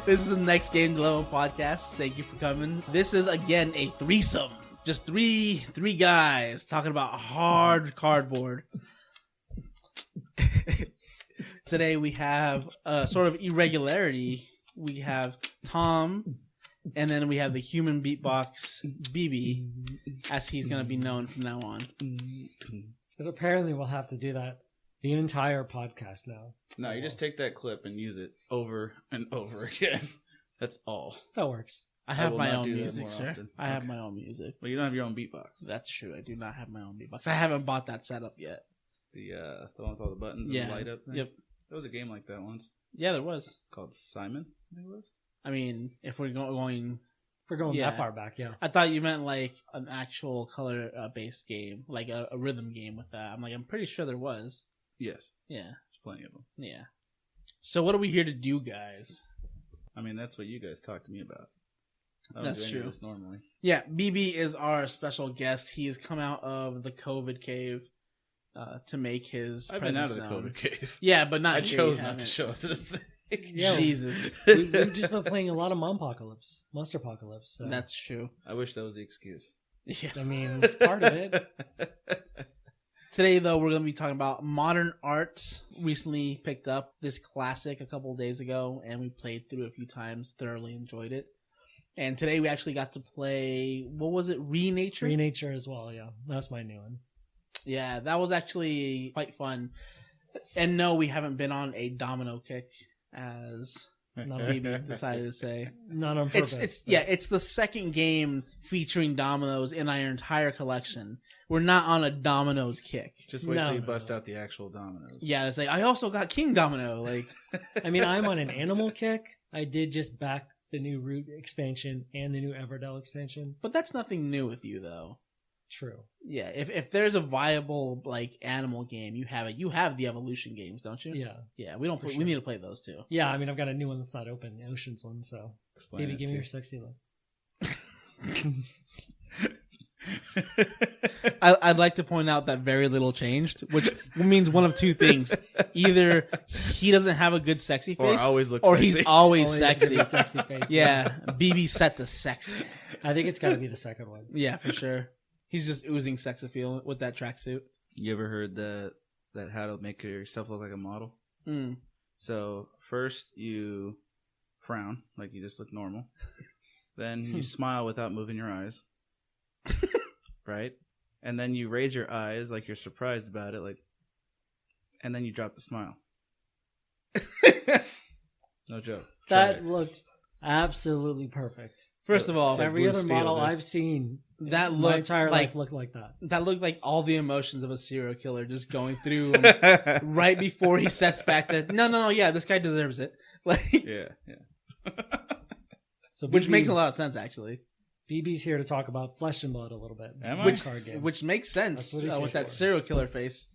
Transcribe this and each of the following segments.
This is the Next Game Dilemma podcast. Thank you for coming. This is, again, a threesome. Just three guys talking about hard cardboard. Today we have a sort of irregularity. We have Tom, and then we have the human beatbox, BB, as he's going to be known from now on. But apparently we'll have to do that the entire podcast now. No, you just take that clip and use it over and over again. That's all. That works. I have my own music, sir. I have my own music. Well, you don't have your own beatbox. That's true. I do not have my own beatbox. I haven't bought that setup yet. The one with all the buttons and the light up thing? Yep. There was a game like that once. Yeah, there was. Called Simon, I think it was. I mean, if we're going... If we're going that far back, yeah. I thought you meant like an actual color-based game, like a rhythm game with that. I'm pretty sure there was. Yes. Yeah. There's plenty of them. Yeah. So what are we here to do, guys? I mean, that's what you guys talk to me about. I don't That's do any true. of this normally. Yeah, BB is our special guest. He has come out of the COVID cave to make his I've been out of the known. COVID cave. Yeah, but not I here, chose you not to haven't. show up to this thing. Yeah, Jesus. We've just been playing a lot of Monsterpocalypse. So. That's true. I wish that was the excuse. Yeah. I mean, it's part of it. Today, though, we're going to be talking about modern art. Recently picked up this classic a couple of days ago, and we played through it a few times. Thoroughly enjoyed it. And today we actually got to play, what was it, Renature? Renature as well, yeah. That's my new one. Yeah, that was actually quite fun. And no, we haven't been on a domino kick, as maybe decided to say. Not on purpose. It's the second game featuring dominoes in our entire collection. We're not on a dominoes kick. Just wait till you bust out the actual dominoes. Yeah, it's like, I also got King Domino. Like, I mean, I'm on an animal kick. I did just back the new Root expansion and the new Everdell expansion. but that's nothing new with you, though. True. Yeah, if there's a viable like animal game, you have it. You have the evolution games, don't you? Yeah. Yeah, we don't. For We sure. need to play those too. Yeah, I mean, I've got a new one that's not open, the Oceans one, so Explain maybe it give to me you. your sexy look. I'd like to point out that very little changed, which means one of two things: either he doesn't have a good sexy Or face, always looks or sexy. he's always Always sexy. a good sexy face. Yeah, BB set to sexy. I think it's got to be the second one. Yeah, for sure. He's just oozing sex appeal with that tracksuit. You ever heard that how to make yourself look like a model? Mm. So first you frown, like you just look normal. Then you smile without moving your eyes. Right? And then you raise your eyes like you're surprised about it, like, and then you drop the smile. No joke. Try That it. looked absolutely perfect. First of all, It's like Every blue other steel, model dude. I've seen that my looked entire like life looked like that. that looked like all the emotions of a serial killer just going through him right before he sets back to no, yeah, this guy deserves it. Like, Yeah. So which BB makes a lot of sense actually. BB's here to talk about Flesh and Blood a little bit. Am I? Which Card game. which makes sense That's what he's here with that for. serial killer face.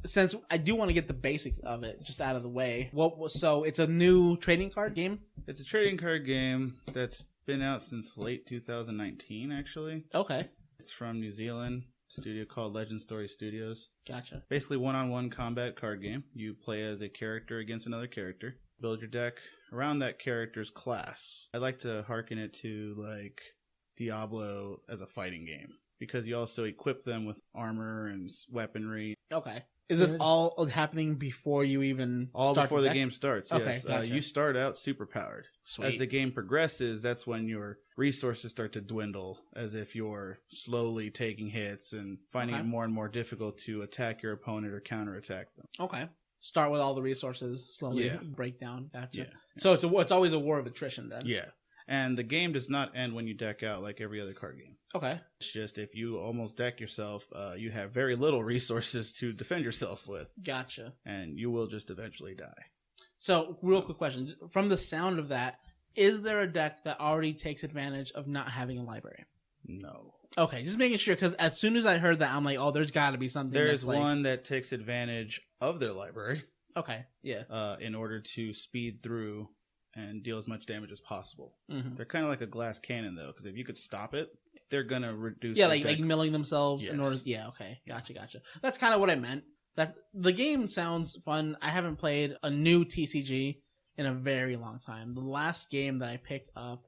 Since I do want to get the basics of it just out of the way. So it's a new trading card game? It's a trading card game that's been out since late 2019, actually. Okay, It's from New Zealand, a studio called Legend Story Studios. gotcha. Basically, one-on-one combat card game. You play as a character against another character. Build your deck around that character's class. I like to hearken it to, like, Diablo as a fighting game. Because you also equip them with armor and weaponry. Okay. Is this Good. all happening before you even All start before the deck? game starts, Okay, yes. gotcha. You start out superpowered. Sweet. As the game progresses, that's when your resources start to dwindle, as if you're slowly taking hits and finding Okay. it more and more difficult to attack your opponent or counterattack them. Okay. Start with all the resources, slowly Yeah. break down. Gotcha. Yeah. So it's always a war of attrition then. Yeah. And the game does not end when you deck out like every other card game. Okay. It's just if you almost deck yourself, you have very little resources to defend yourself with, Gotcha. and you will just eventually die. So, real quick question. From the sound of that, is there a deck that already takes advantage of not having a library? No. Okay, just making sure, because as soon as I heard that, I'm like, oh, there's got to be something There's that's like... one that takes advantage of their library Okay, yeah. in order to speed through and deal as much damage as possible. Mm-hmm. They're kind of like a glass cannon, though, because if you could stop it, they're going to reduce Yeah, their like deck. milling themselves in Yes. order... Yeah, okay. Gotcha. That's kind of what I meant. That the game sounds fun. I haven't played a new TCG in a very long time. The last game that I picked up,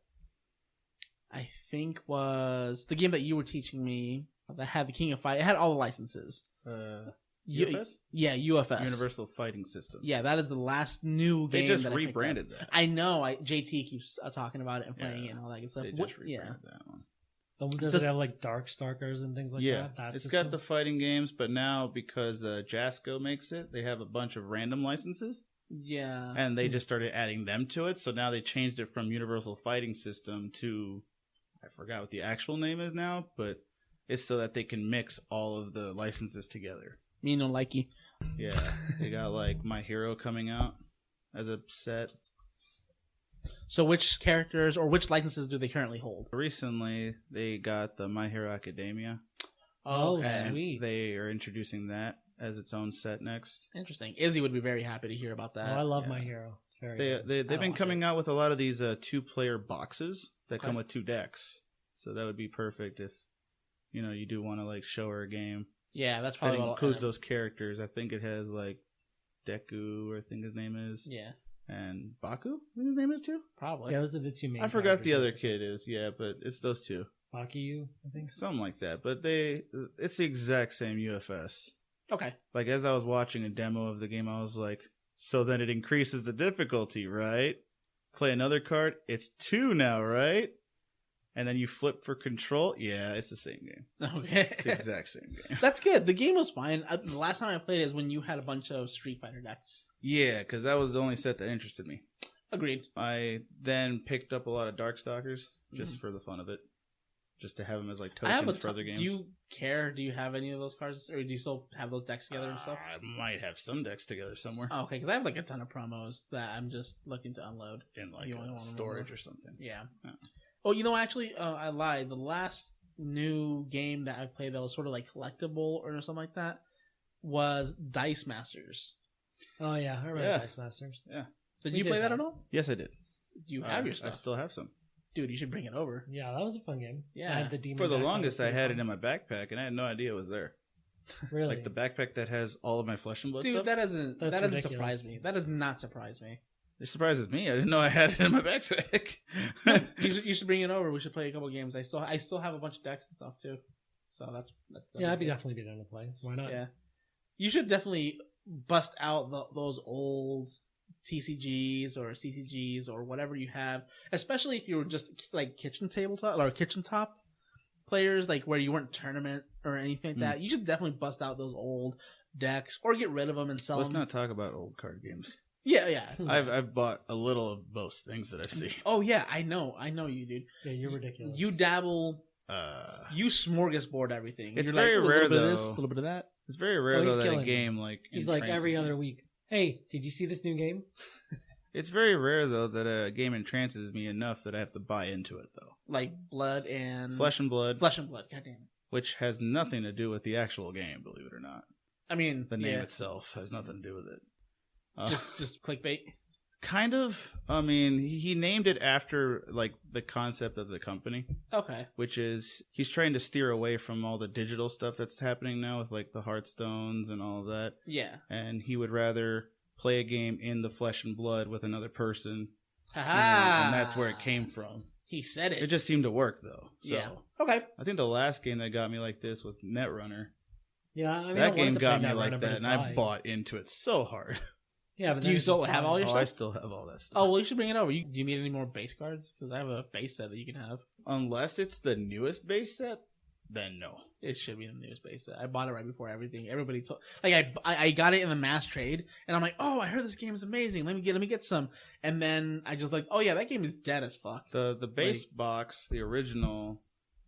I think, was the game that you were teaching me that had the King of Fight. It had all the licenses. UFS? Yeah, UFS. Universal Fighting System. Yeah, that is the last new game. They just that rebranded that. I know. JT keeps talking about it and playing it and all that good stuff. They just rebranded that one. Does it have like Darkstalkers and things like that? Yeah, it's got the fighting games, but now because Jasco makes it, they have a bunch of random licenses. Yeah. And they just started adding them to it, so now they changed it from Universal Fighting System to, I forgot what the actual name is now, but it's so that they can mix all of the licenses together. Me no likey. Yeah, they got like My Hero coming out as a set. So which characters or which licenses do they currently hold? Recently, they got the My Hero Academia. Oh, and sweet. They are introducing that as its own set next. Interesting. Izzy would be very happy to hear about that. Oh, I love My Hero. They've been coming out with a lot of these 2-player boxes that come with 2 decks. So that would be perfect if, you do want to like show her a game. Yeah, that's probably that what includes those characters. I think it has like Deku, I think his name is. Yeah. And Baku, I think his name is too. Probably. Yeah, those are the two main. I forgot the other kid is. Yeah, but it's those two. Bakuyu, I think. Something like that. But it's the exact same UFS. Okay. Like as I was watching a demo of the game, I was like, so then it increases the difficulty, right? Play another card. It's 2 now, right? And then you flip for control. Yeah, it's the same game. Okay. It's the exact same game. That's good. The game was fine. The last time I played it is when you had a bunch of Street Fighter decks. Yeah, because that was the only set that interested me. Agreed. I then picked up a lot of Darkstalkers just for the fun of it. Just to have them as like tokens for other games. Do you care? Do you have any of those cards? Or do you still have those decks together and stuff? I might have some decks together somewhere. Oh, okay, because I have like a ton of promos that I'm just looking to unload. In like storage or something. Yeah. Oh, actually, I lied. The last new game that I played that was sort of like collectible or something like that was Dice Masters. Oh, yeah. I remember Dice Masters. Yeah. Did you play that at all? Yes, I did. Do you have your stuff? I still have some. Dude, you should bring it over. Yeah, that was a fun game. Yeah. I had the demon For the backpack. longest, I had it in my backpack, and I had no idea it was there. Really? Like the backpack that has all of my Flesh and Blood Dude, stuff? that doesn't ridiculous. surprise me. That does not surprise me. It surprises me. I didn't know I had it in my backpack. You should bring it over. We should play a couple games. I still have a bunch of decks and stuff too. So that's yeah, I'd definitely be down to play. Why not? Yeah, you should definitely bust out those old TCGs or CCGs or whatever you have, especially if you were just like kitchen top players, like where you weren't tournament or anything like that. You should definitely bust out those old decks or get rid of them and sell them. Let's not talk about old card games. Yeah. I've bought a little of most things that I've seen. Oh yeah, I know you, dude. Yeah, you're ridiculous. You dabble. You smorgasbord everything. It's You're very rare, a little bit though. of this, a little bit of that. It's very rare though that a game like he's like every other week. Hey, did you see this new game? It's very rare though that a game entrances me enough that I have to buy into it though. Like Blood and Flesh and Blood. God damn it. Which has nothing to do with the actual game, believe it or not. I mean, the name itself has nothing to do with it. Just clickbait. Kind of. I mean, he named it after like the concept of the company. Okay. Which is he's trying to steer away from all the digital stuff that's happening now with like the Hearthstones and all of that. Yeah. And he would rather play a game in the flesh and blood with another person. And that's where it came from. He said it. It just seemed to work though. So yeah. Okay. I think the last game that got me like this was Netrunner. Yeah, I mean, that game got me like that, and I bought into it so hard. Yeah, but do you still have all your stuff? I still have all that stuff. Oh, well, you should bring it over. Do you need any more base cards? Because I have a base set that you can have. Unless it's the newest base set, then no. It should be the newest base set. I bought it right before everything. Everybody told, like I got it in the mass trade, and I'm like, oh, I heard this game is amazing. Let me get some. And then I just like, oh yeah, that game is dead as fuck. The base box, the original,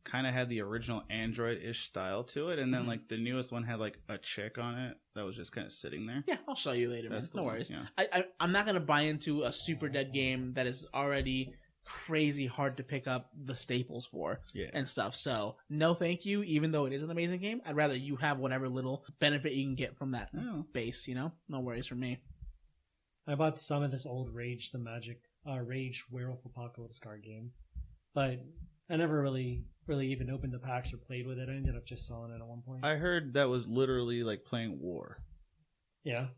kind of had the original Android-ish style to it, and then like the newest one had like a chick on it that was just kind of sitting there. Yeah, I'll show you later, man. No worries. Yeah. I'm not gonna buy into a super dead game that is already crazy hard to pick up the staples for and stuff. So no, thank you. Even though it is an amazing game, I'd rather you have whatever little benefit you can get from that base. No worries for me. I bought some of this old Rage Werewolf Apocalypse card game, but I never really even opened the packs or played with it. I ended up just selling it at one point. I heard that was literally like playing War. Yeah.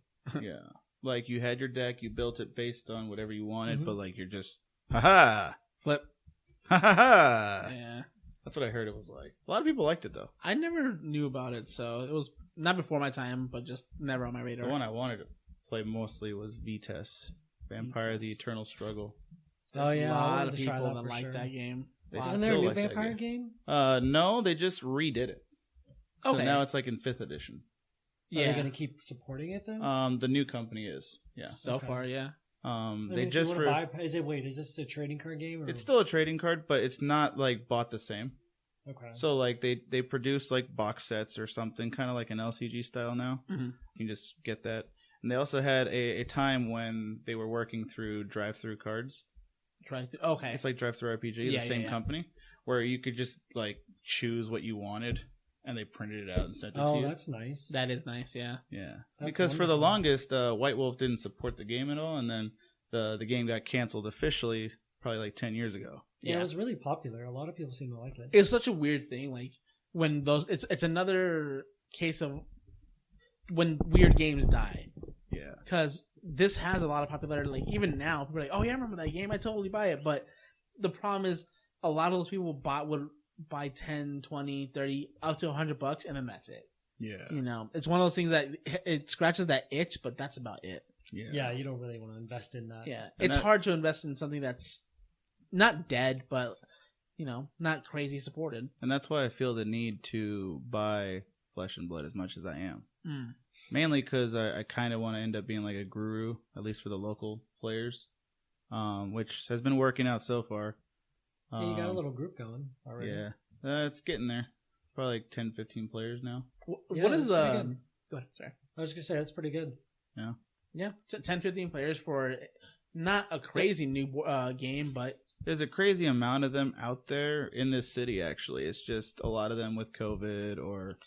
Yeah. like you had your deck, you built it based on whatever you wanted, Mhm. but like you're just ha Flip. ha. Yeah. That's what I heard it was like. A lot of people liked it though. I never knew about it, so it was not before my time, but just never on my radar. The one I wanted to play mostly was Vitesse, Vampire: The Vitesse. Eternal Struggle. Oh, There's yeah, a I lot wanted of to try people that that for like sure. that game. They Wow. Isn't there a still new like that vampire game? No, they just redid it. So Okay. now it's like in 5th edition. Are they going to keep supporting it though? The new company is. Yeah. So Okay. far, yeah. I mean, They if you just wanna buy, is this a trading card game? Or? it's still a trading card, but it's not like bought the same. Okay. So like they produce like box sets or something, kind of like an LCG style now. Mhm. You can just get that. And they also had a time when they were working through drive-through cards. Okay. It's like drive-through RPG, Yeah, the same yeah. company, where you could just like choose what you wanted, and they printed it out and sent it to Oh, you. that's nice. That is nice, yeah. Yeah, That's because for the wonderful. longest, White Wolf didn't support the game at all, and then the game got canceled officially probably like 10 years ago. Yeah, it was really popular. A lot of people seem to like it. It's such a weird thing, like when those it's another case of when weird games die. Yeah, Because this has a lot of popularity. Like even now, people are like, "Oh yeah, I remember that game. I totally buy it." But the problem is, a lot of those people would buy 10, 20, 30, up to $100, and then that's it. yeah, You know, it's one of those things that it scratches that itch, but that's about it. Yeah, you don't really want to invest in that. Yeah, And it's that- hard to invest in something that's not dead, but not crazy supported. and that's why I feel the need to buy Flesh and Blood as much as I am. Mm. Mainly because I kind of want to end up being like a guru, at least for the local players, which has been working out so far. Yeah, you got a little group going already. Yeah, it's getting there. Probably like 10, 15 players now. What is that's pretty good. Go ahead. Sorry. I was gonna say that's pretty good. Yeah, 10, 15 players for not a crazy new game, but There's a crazy amount of them out there in this city, actually. It's just a lot of them with COVID or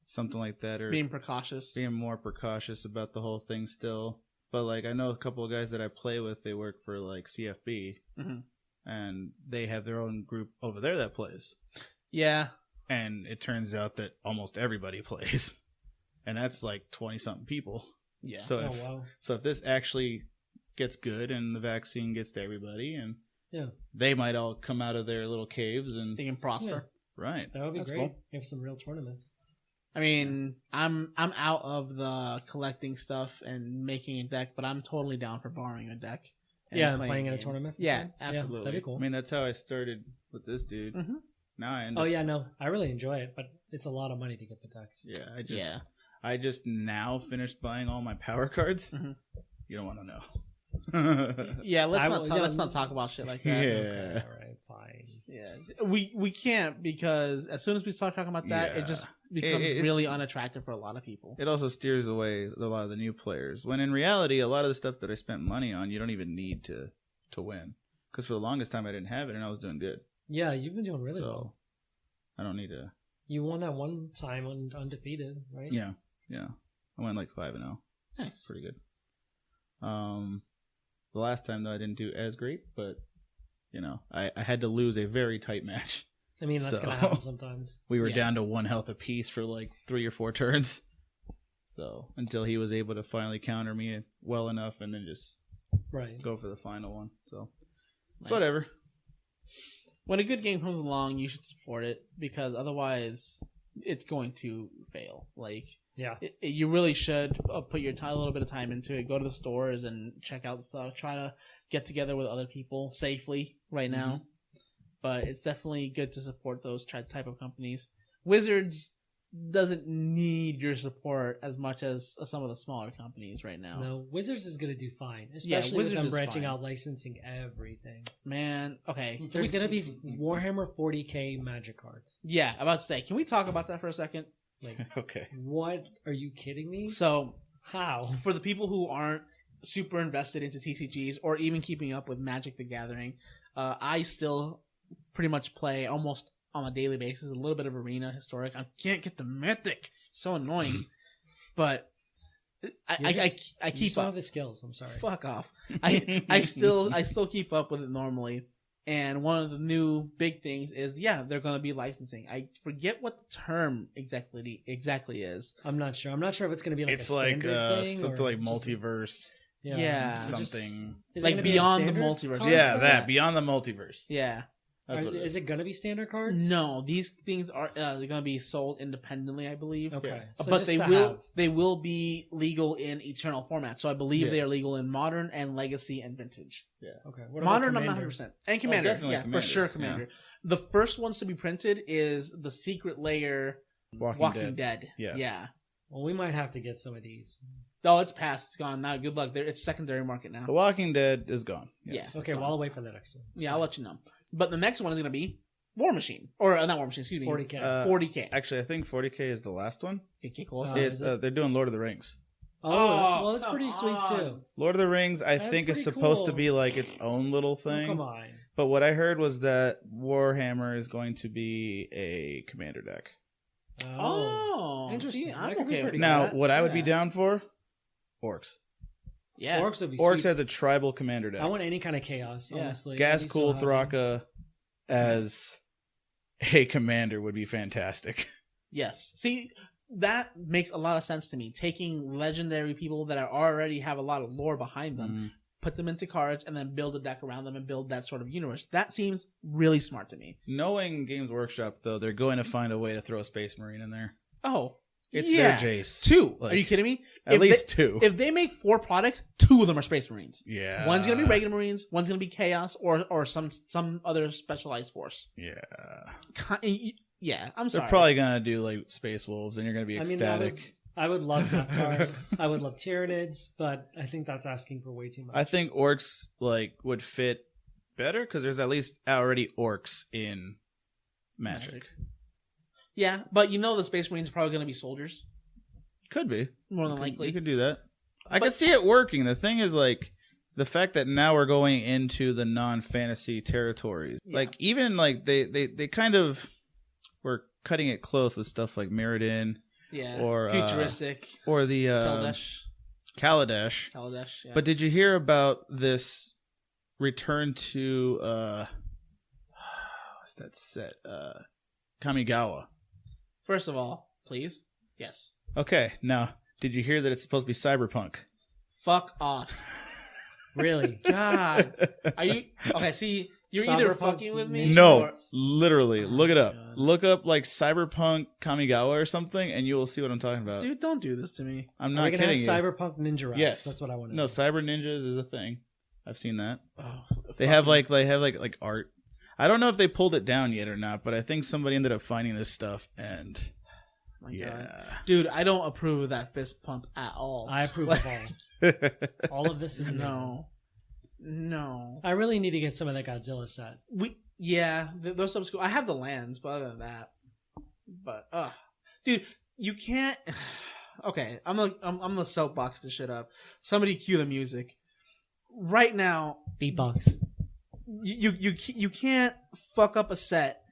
something like that, or being precautious. being more precautious about the whole thing still. But like I know a couple of guys that I play with, they work for like CFB, Mhm. and they have their own group over there that plays. Yeah, And it turns out that almost everybody plays, and that's like 20-something people. yeah. So Oh if, wow. so if this actually gets good and the vaccine gets to everybody, and Yeah. they might all come out of their little caves and They can prosper. right. That would be That's great. cool. We have some real tournaments. I mean, I'm out of the collecting stuff and making a deck, but I'm totally down for borrowing a deck. And playing in a game. tournament. Yeah, Yeah, absolutely. that'd be cool. I mean, that's how I started with this dude. Mhm. Now I end Oh up, yeah, no, I really enjoy it, but it's a lot of money to get the decks. yeah. Yeah. I just now finished buying all my power cards. Mhm. You don't want to know. Yeah, let's I not will- talk, yeah. let's not talk about shit like that. Yeah. Okay, all right, fine. Yeah, we can't because as soon as we start talking about that, Yeah. it just becomes It's- really unattractive for a lot of people. It also steers away a lot of the new players. When in reality, a lot of the stuff that I spent money on, you don't even need to win. Because for the longest time, I didn't have it, and I was doing good. Yeah, you've been doing really so well. I don't need to. You won that one time undefeated, right? Yeah. I went like 5-0. Nice. Pretty good. The last time though, I didn't do as great, but I had to lose a very tight match. I mean, that's So- gonna happen sometimes. We were Yeah. down to 1 health apiece for like 3 or 4 turns. So until he was able to finally counter me well enough, and then just Right. go for the final one. So it's Nice. whatever. When a good game comes along, you should support it because otherwise, it's going to fail. Like Yeah. you really should put your time, a little bit of time into it. Go to the stores and check out stuff. Try to get together with other people safely right now. But it's definitely good to support those type of companies. Wizards doesn't need your support as much as some of the smaller companies right now. No, Wizards is gonna do fine, Yeah, especially with Wizards them is branching fine. out licensing everything. Man, okay. There's gonna be Warhammer 40K Magic cards. Yeah, about to say, can we talk about that for a second? Like, Okay. what? Are you kidding me? So, How? for the people who aren't super invested into TCGs or even keeping up with Magic the Gathering, I still pretty much play almost on a daily basis a little bit of Arena, Historic. I can't get the Mythic. So annoying. But I You keep just don't up. have the skills. I'm sorry. Fuck off. I still keep up with it normally. And one of the new big things is they're going to be licensing. I forget what the term exactly is. I'm not sure. I'm not sure if it's gonna be like It's a like standard thing something or like just- multiverse. Yeah. something. Is it Like gonna be a beyond the standard multiverse. card Yeah, set? that beyond the multiverse. Yeah. Or That's what is it going to be standard cards? No, these things are they're going to be sold independently, I believe. Okay. Yeah. So But just they to will have- they will be legal in Eternal format. So I believe Yeah. they are legal in Modern and Legacy and Vintage. Okay. What about Modern, I'm not Commander? 100%. And Commander, definitely yeah, Commander, for sure, yeah. Commander. The first ones to be printed is the Secret Lair Walking Dead. Yes. Yeah. Well, we might have to get some of these. Oh, it's past. It's gone now. Good luck. There, it's secondary market now. The Walking Dead is gone. Yeah. Yes. Okay, fine. well, I'll wait for the next one. It's Yeah, fine. I'll let you know. But the next one is going to be War Machine. Or not War Machine, excuse me. 40K. 40K. Actually, I think 40K is the last one. Okay, cool. Oh, It's is it? they're doing Lord of the Rings. That's pretty come sweet on. too. Lord of the Rings, I That's think, is pretty supposed to cool. be like its own little Oh, thing. come on. But what I heard was that Warhammer is going to be a commander deck. Oh, Interesting. see, That I'm could be okay with pretty Now, that. what I would be Yeah. down for, Orcs. Yeah. Orcs would be Orcs sweet. as a tribal commander deck. I want any kind of chaos, Yeah. honestly. I'd be so Gaskul happy. Thraka as a commander would be fantastic. Yes. See, that makes a lot of sense to me. Taking legendary people that are already have a lot of lore behind them, put them into cards, and then build a deck around them and build that sort of universe. That seems really smart to me. Knowing Games Workshop, though, they're going to find a way to throw a Space Marine in there. Oh, It's yeah. their Jace. 2. Like, Are you kidding me? At If least they, 2. If they make 4 products, 2 of them are Space Marines. Yeah. One's gonna be regular Marines. One's gonna be Chaos or some other specialized force. Yeah. Yeah, I'm They're sorry. probably going to do like Space Wolves, and you're going to be I mean, ecstatic. I would love Death Guard. I would love Tyranids, but I think that's asking for way too much. I think Orcs like would fit better because there's at least already Orcs in Magic. Yeah, but you know the Space Marines are probably gonna be soldiers. Could be. More than You likely. could do that. I But- could see it working. The thing is, like, the fact that now we're going into the non-fantasy territories. Yeah. Like, even, like, they kind of were cutting it close with stuff like Mirrodin Yeah. or, Futuristic. or the Kaladesh. Kaladesh. Yeah. But did you hear about this return to, what's that set? Kamigawa. First of all, please. Yes. Okay, now, did you hear that it's supposed to be cyberpunk? Fuck off. Really? God. Are you okay? See, you're either Cyberpunk fucking with me. Ninja No, or- literally. Look it up. God. Look up like Cyberpunk Kamigawa or something, and you will see what I'm talking about. Dude, don't do this to me. I'm Are not we gonna kidding have you. Cyberpunk Ninja Rats? Yes. That's what I want to No, know. Cyber Ninjas is a thing. I've seen that. Oh, They have like art. I don't know if they pulled it down yet or not, but I think somebody ended up finding this stuff, and my yeah. God. Dude, I don't approve of that fist pump at all. I approve of all. All of this is amazing. No. I really need to get some of that Godzilla set. Those stuff's cool. I have the lands, but other than that, dude, you can't. Okay, I'm gonna soapbox this shit up. Somebody cue the music right now. Beatbox. You can't fuck up a set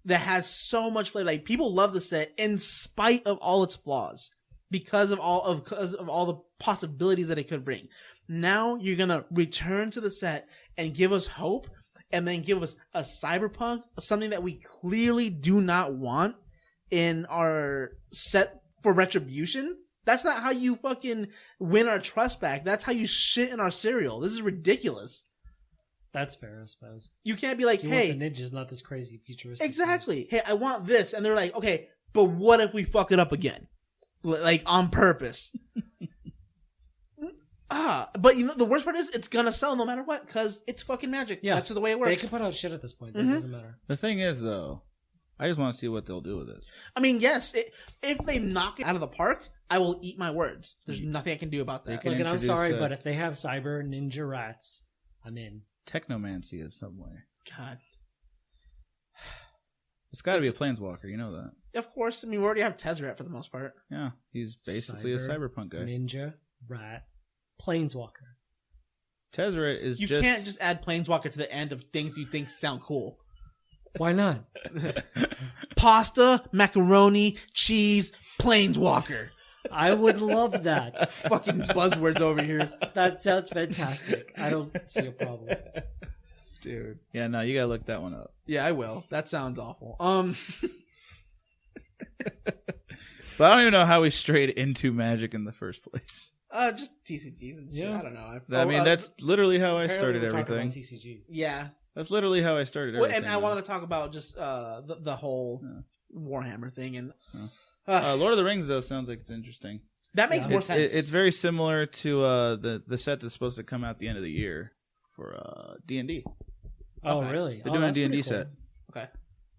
that has so much flavor. Like, people love the set in spite of all its flaws because of all the possibilities that it could bring. Now you're gonna return to the set and give us hope, and then give us a cyberpunk, something that we clearly do not want in our set for Retribution. That's not how you fucking win our trust back. That's how you shit in our cereal. This is ridiculous. That's fair, I suppose. You can't be like, You hey, want the ninjas, not this crazy futuristic. exactly. Hey, I want this, and they're like, okay, but what if we fuck it up again, like on purpose? But you know the worst part is it's gonna sell no matter what because it's fucking Magic. Yeah. That's the way it They works. can put out shit at this point. It Mhm. doesn't matter. The thing is, though, I just want to see what they'll do with it. I mean, yes, if they knock it out of the park, I will eat my words. There's nothing I can do about They that. can Look, and I'm introduce, sorry, uh, but if they have cyber ninja rats, I'm in. Technomancy of some way. God, It's got to be a planeswalker. You know that. of course. I mean, we already have Tezzeret for the most part. Yeah, he's basically a cyberpunk guy. Ninja rat planeswalker. Tezzeret is You can't just add Planeswalker to the end of things you think sound cool. Why not? Pasta, macaroni, cheese, Planeswalker. I would love that. Fucking buzzwords over here. That sounds fantastic. I don't see a problem. Dude. Yeah, no, you gotta look that one up. Yeah, I will. That sounds awful. But I don't even know how we strayed into Magic in the first place. Just TCGs and shit. Yeah. I don't know. That's literally how I Apparently started we're talking everything. about TCGs. Yeah. That's literally how I started Well, everything. and I wanted to talk about just the whole Warhammer thing and Lord of the Rings though sounds like it's interesting. that makes more sense. It's very similar to the set that's supposed to come out at the end of the year for D&D. Oh, Okay. really? They're doing a that's D&D pretty set. Okay.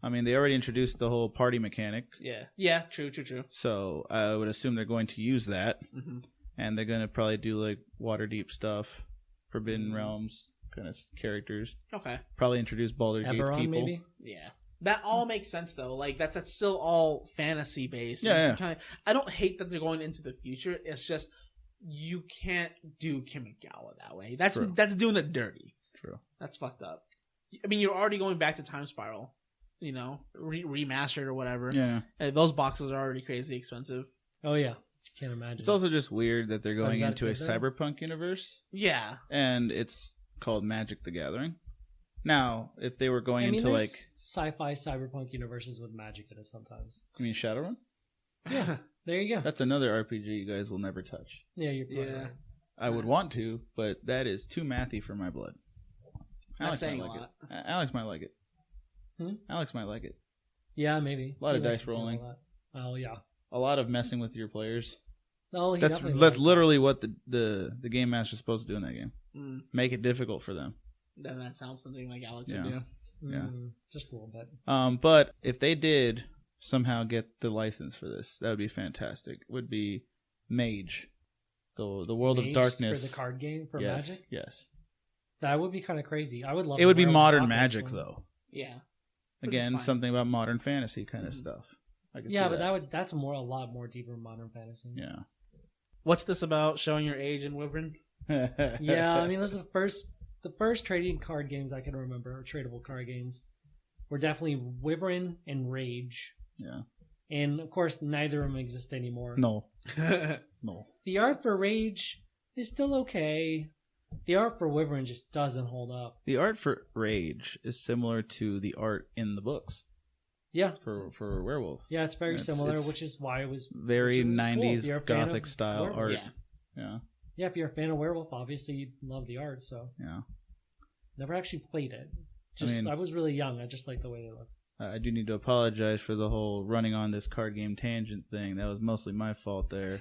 I mean, they already introduced the whole party mechanic, Yeah. True. so I would assume they're going to use that, Mm-hmm. and they're going to probably do like Waterdeep stuff, Forbidden Realms kind of characters. Okay. Probably introduce Baldur's Gate Eberron, people. maybe? Yeah. That all makes sense though. Like that's still all fantasy based. Yeah. Kinda, I don't hate that they're going into the future. It's just you can't do Kamigawa that way. That's doing it dirty. True. That's fucked up. I mean, you're already going back to Time Spiral, remastered or whatever. Yeah. And those boxes are already crazy expensive. Oh, yeah. Can't imagine. It's also just weird that they're going is that into a good, though? cyberpunk universe, Yeah. and it's called Magic the Gathering. Now, if they were going into there's like, sci-fi cyberpunk universes with magic in it sometimes. you mean Shadowrun? Yeah, there you go. That's another RPG you guys will never touch. Yeah, you're probably Yeah. right. I would want to, but that is too mathy for my blood. That's Alex might saying a like lot. it. Alex might like it. Hmm? Alex might like it. Yeah, maybe. A lot of He likes dice to do all rolling. that. Oh, yeah. A lot of messing with your players. No, he That's definitely that's likes literally what the game master's supposed to do in that game. Mm. Make it difficult for them. Then that sounds something like Alex Yeah. would do. that. yeah. Just a little bit. But if they did somehow get the license for this, that would be fantastic. Would be Mage, the World Mage of Darkness for the card game for yes, Magic. Yes, That would be kind of crazy. I would love. it would be Werewolf modern Apocalypse Magic one. though. Yeah. Which is Again, fine. something about modern fantasy kind of Mhm. stuff. I can Yeah, see but that. that's a lot more deeper modern fantasy. Yeah. What's this about? Showing your age in Wyvern? Yeah, I mean, those are the first trading card games I can remember, or tradable card games, were definitely Wyvern and Rage. Yeah. And of course, neither of them exist anymore. No. No. The art for Rage is still okay. The art for Wyvern just doesn't hold up. The art for Rage is similar to the art in the books Yeah, for Werewolf. yeah, it's very It's- similar, it's which is why it was Very which is cool. 90s If you're a fan Gothic of style Werewolf- art. Yeah. Yeah. Yeah, if you're a fan of Werewolf, obviously you love the art. So Yeah. never actually played it. Just mean- I was really young. I just liked the way they looked. I do need to apologize for the whole running on this card game tangent thing. That was mostly my fault there.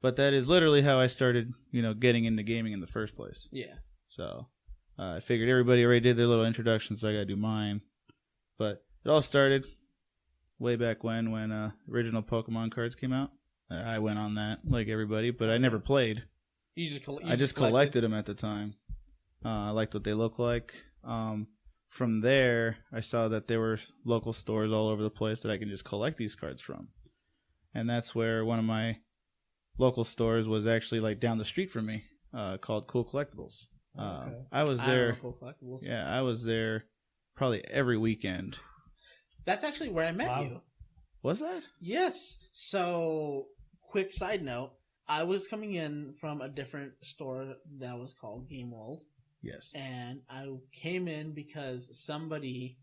But that is literally how I started, getting into gaming in the first place. Yeah. So I figured everybody already did their little introduction, so I got to do mine. But it all started way back when original Pokemon cards came out. I went on that like everybody, but I never played. You just I just collected them at the time. I liked what they look like. From there, I saw that there were local stores all over the place that I can just collect these cards from. And that's where one of my local stores was actually like down the street from me, called Cool Collectibles. Okay. I was there. Cool Collectibles. Yeah, I was there probably every weekend. That's actually where I met Wow. you. Was that? Yes. So, quick side note. I was coming in from a different store that was called Game World. Yes. And I came in because somebody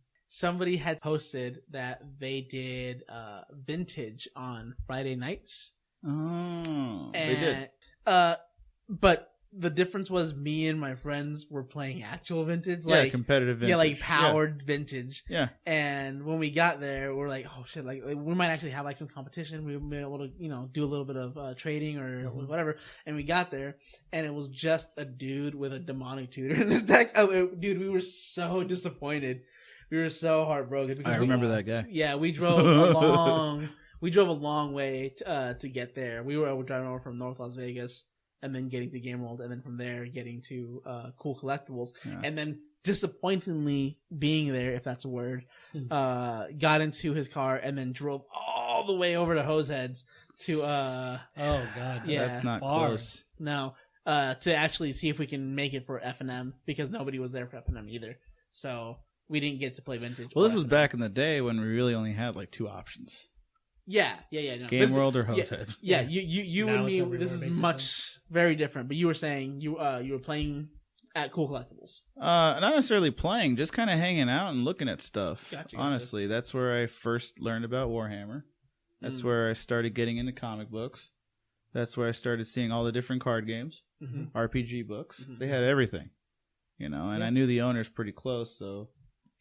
had posted that they did vintage on Friday nights. Oh, And, they did. But the difference was me and my friends were playing actual vintage. Yeah, Like, competitive vintage. yeah, like powered vintage. Yeah. And when we got there, we're like, oh shit, like we might actually have like some competition. We might be able to, do a little bit of trading or whatever. And we got there, and it was just a dude with a demonic tutor in his deck. Dude, we were so disappointed. We were so heartbroken because I remember that guy. Yeah, we drove a long. We drove a long way to get there. We were driving over from North Las Vegas, and then getting to Game World, and then from there getting to Cool Collectibles, Yeah. and then disappointingly being there, if that's a word, got into his car and then drove all the way over to Hoseheads to Oh god, Yeah. That's not far. close. to actually see if we can make it for F&M, because nobody was there for F&M either. So we didn't get to play vintage. Well, or this was F&M. back in the day when we really only had like two options: Yeah. No. Game World or yeah, Hoseheads. Yeah, you Now and it's me. everywhere, This is basically. much very different. But you were saying you were playing at Cool Collectibles. Not necessarily playing, just kind of hanging out and looking at stuff. Gotcha. Honestly, that's where I first learned about Warhammer. That's where I started getting into comic books. That's where I started seeing all the different card games, RPG books. They had everything, and I knew the owners pretty close, so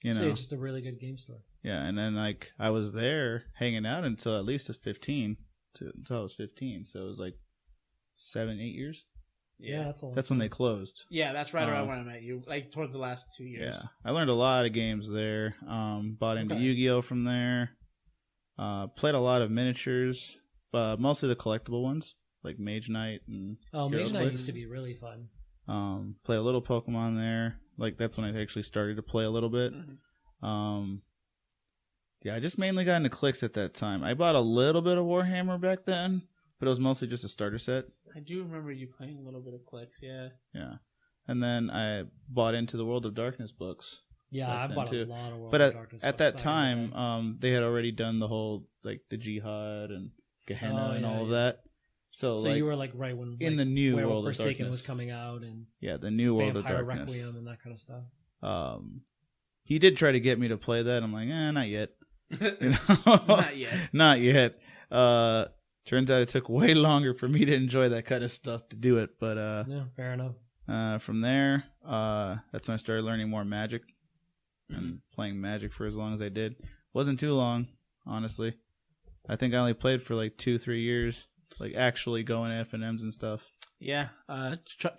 it's just a really good game store. Yeah, and then like I was there hanging out until at least until I was 15, so it was like 7-8 years. Yeah, that's when they closed. Yeah, that's right around when I met you, like toward the last 2 years. Yeah, I learned a lot of games there. Bought into Yu-Gi-Oh from there. Played a lot of miniatures, mostly the collectible ones like Mage Knight and. Oh, Mage Knight used to be really fun. Play a little Pokemon there. Like that's when I actually started to play a little bit. Yeah, I just mainly got into Clicks at that time. I bought a little bit of Warhammer back then, but it was mostly just a starter set. I do remember you playing a little bit of Clicks, yeah. Yeah. And then I bought into the World of Darkness books. Yeah, I bought a lot of World of Darkness books. But at that time, they had already done the whole, like, the Jihad and Gehenna and all of that. So like, you were, like, right when in the new World of Forsaken Darkness was coming out. And yeah, the new World of Vampire Darkness. Requiem and that kind of stuff. He did try to get me to play that. I'm like, not yet. Not yet. Not yet. Turns out it took way longer for me to enjoy that kind of stuff to do it. But yeah, fair enough. From there, that's when I started learning more Magic and playing Magic for as long as I did. Wasn't too long, honestly. I think I only played for like 2-3 years, like actually going to FNMs and stuff. Yeah,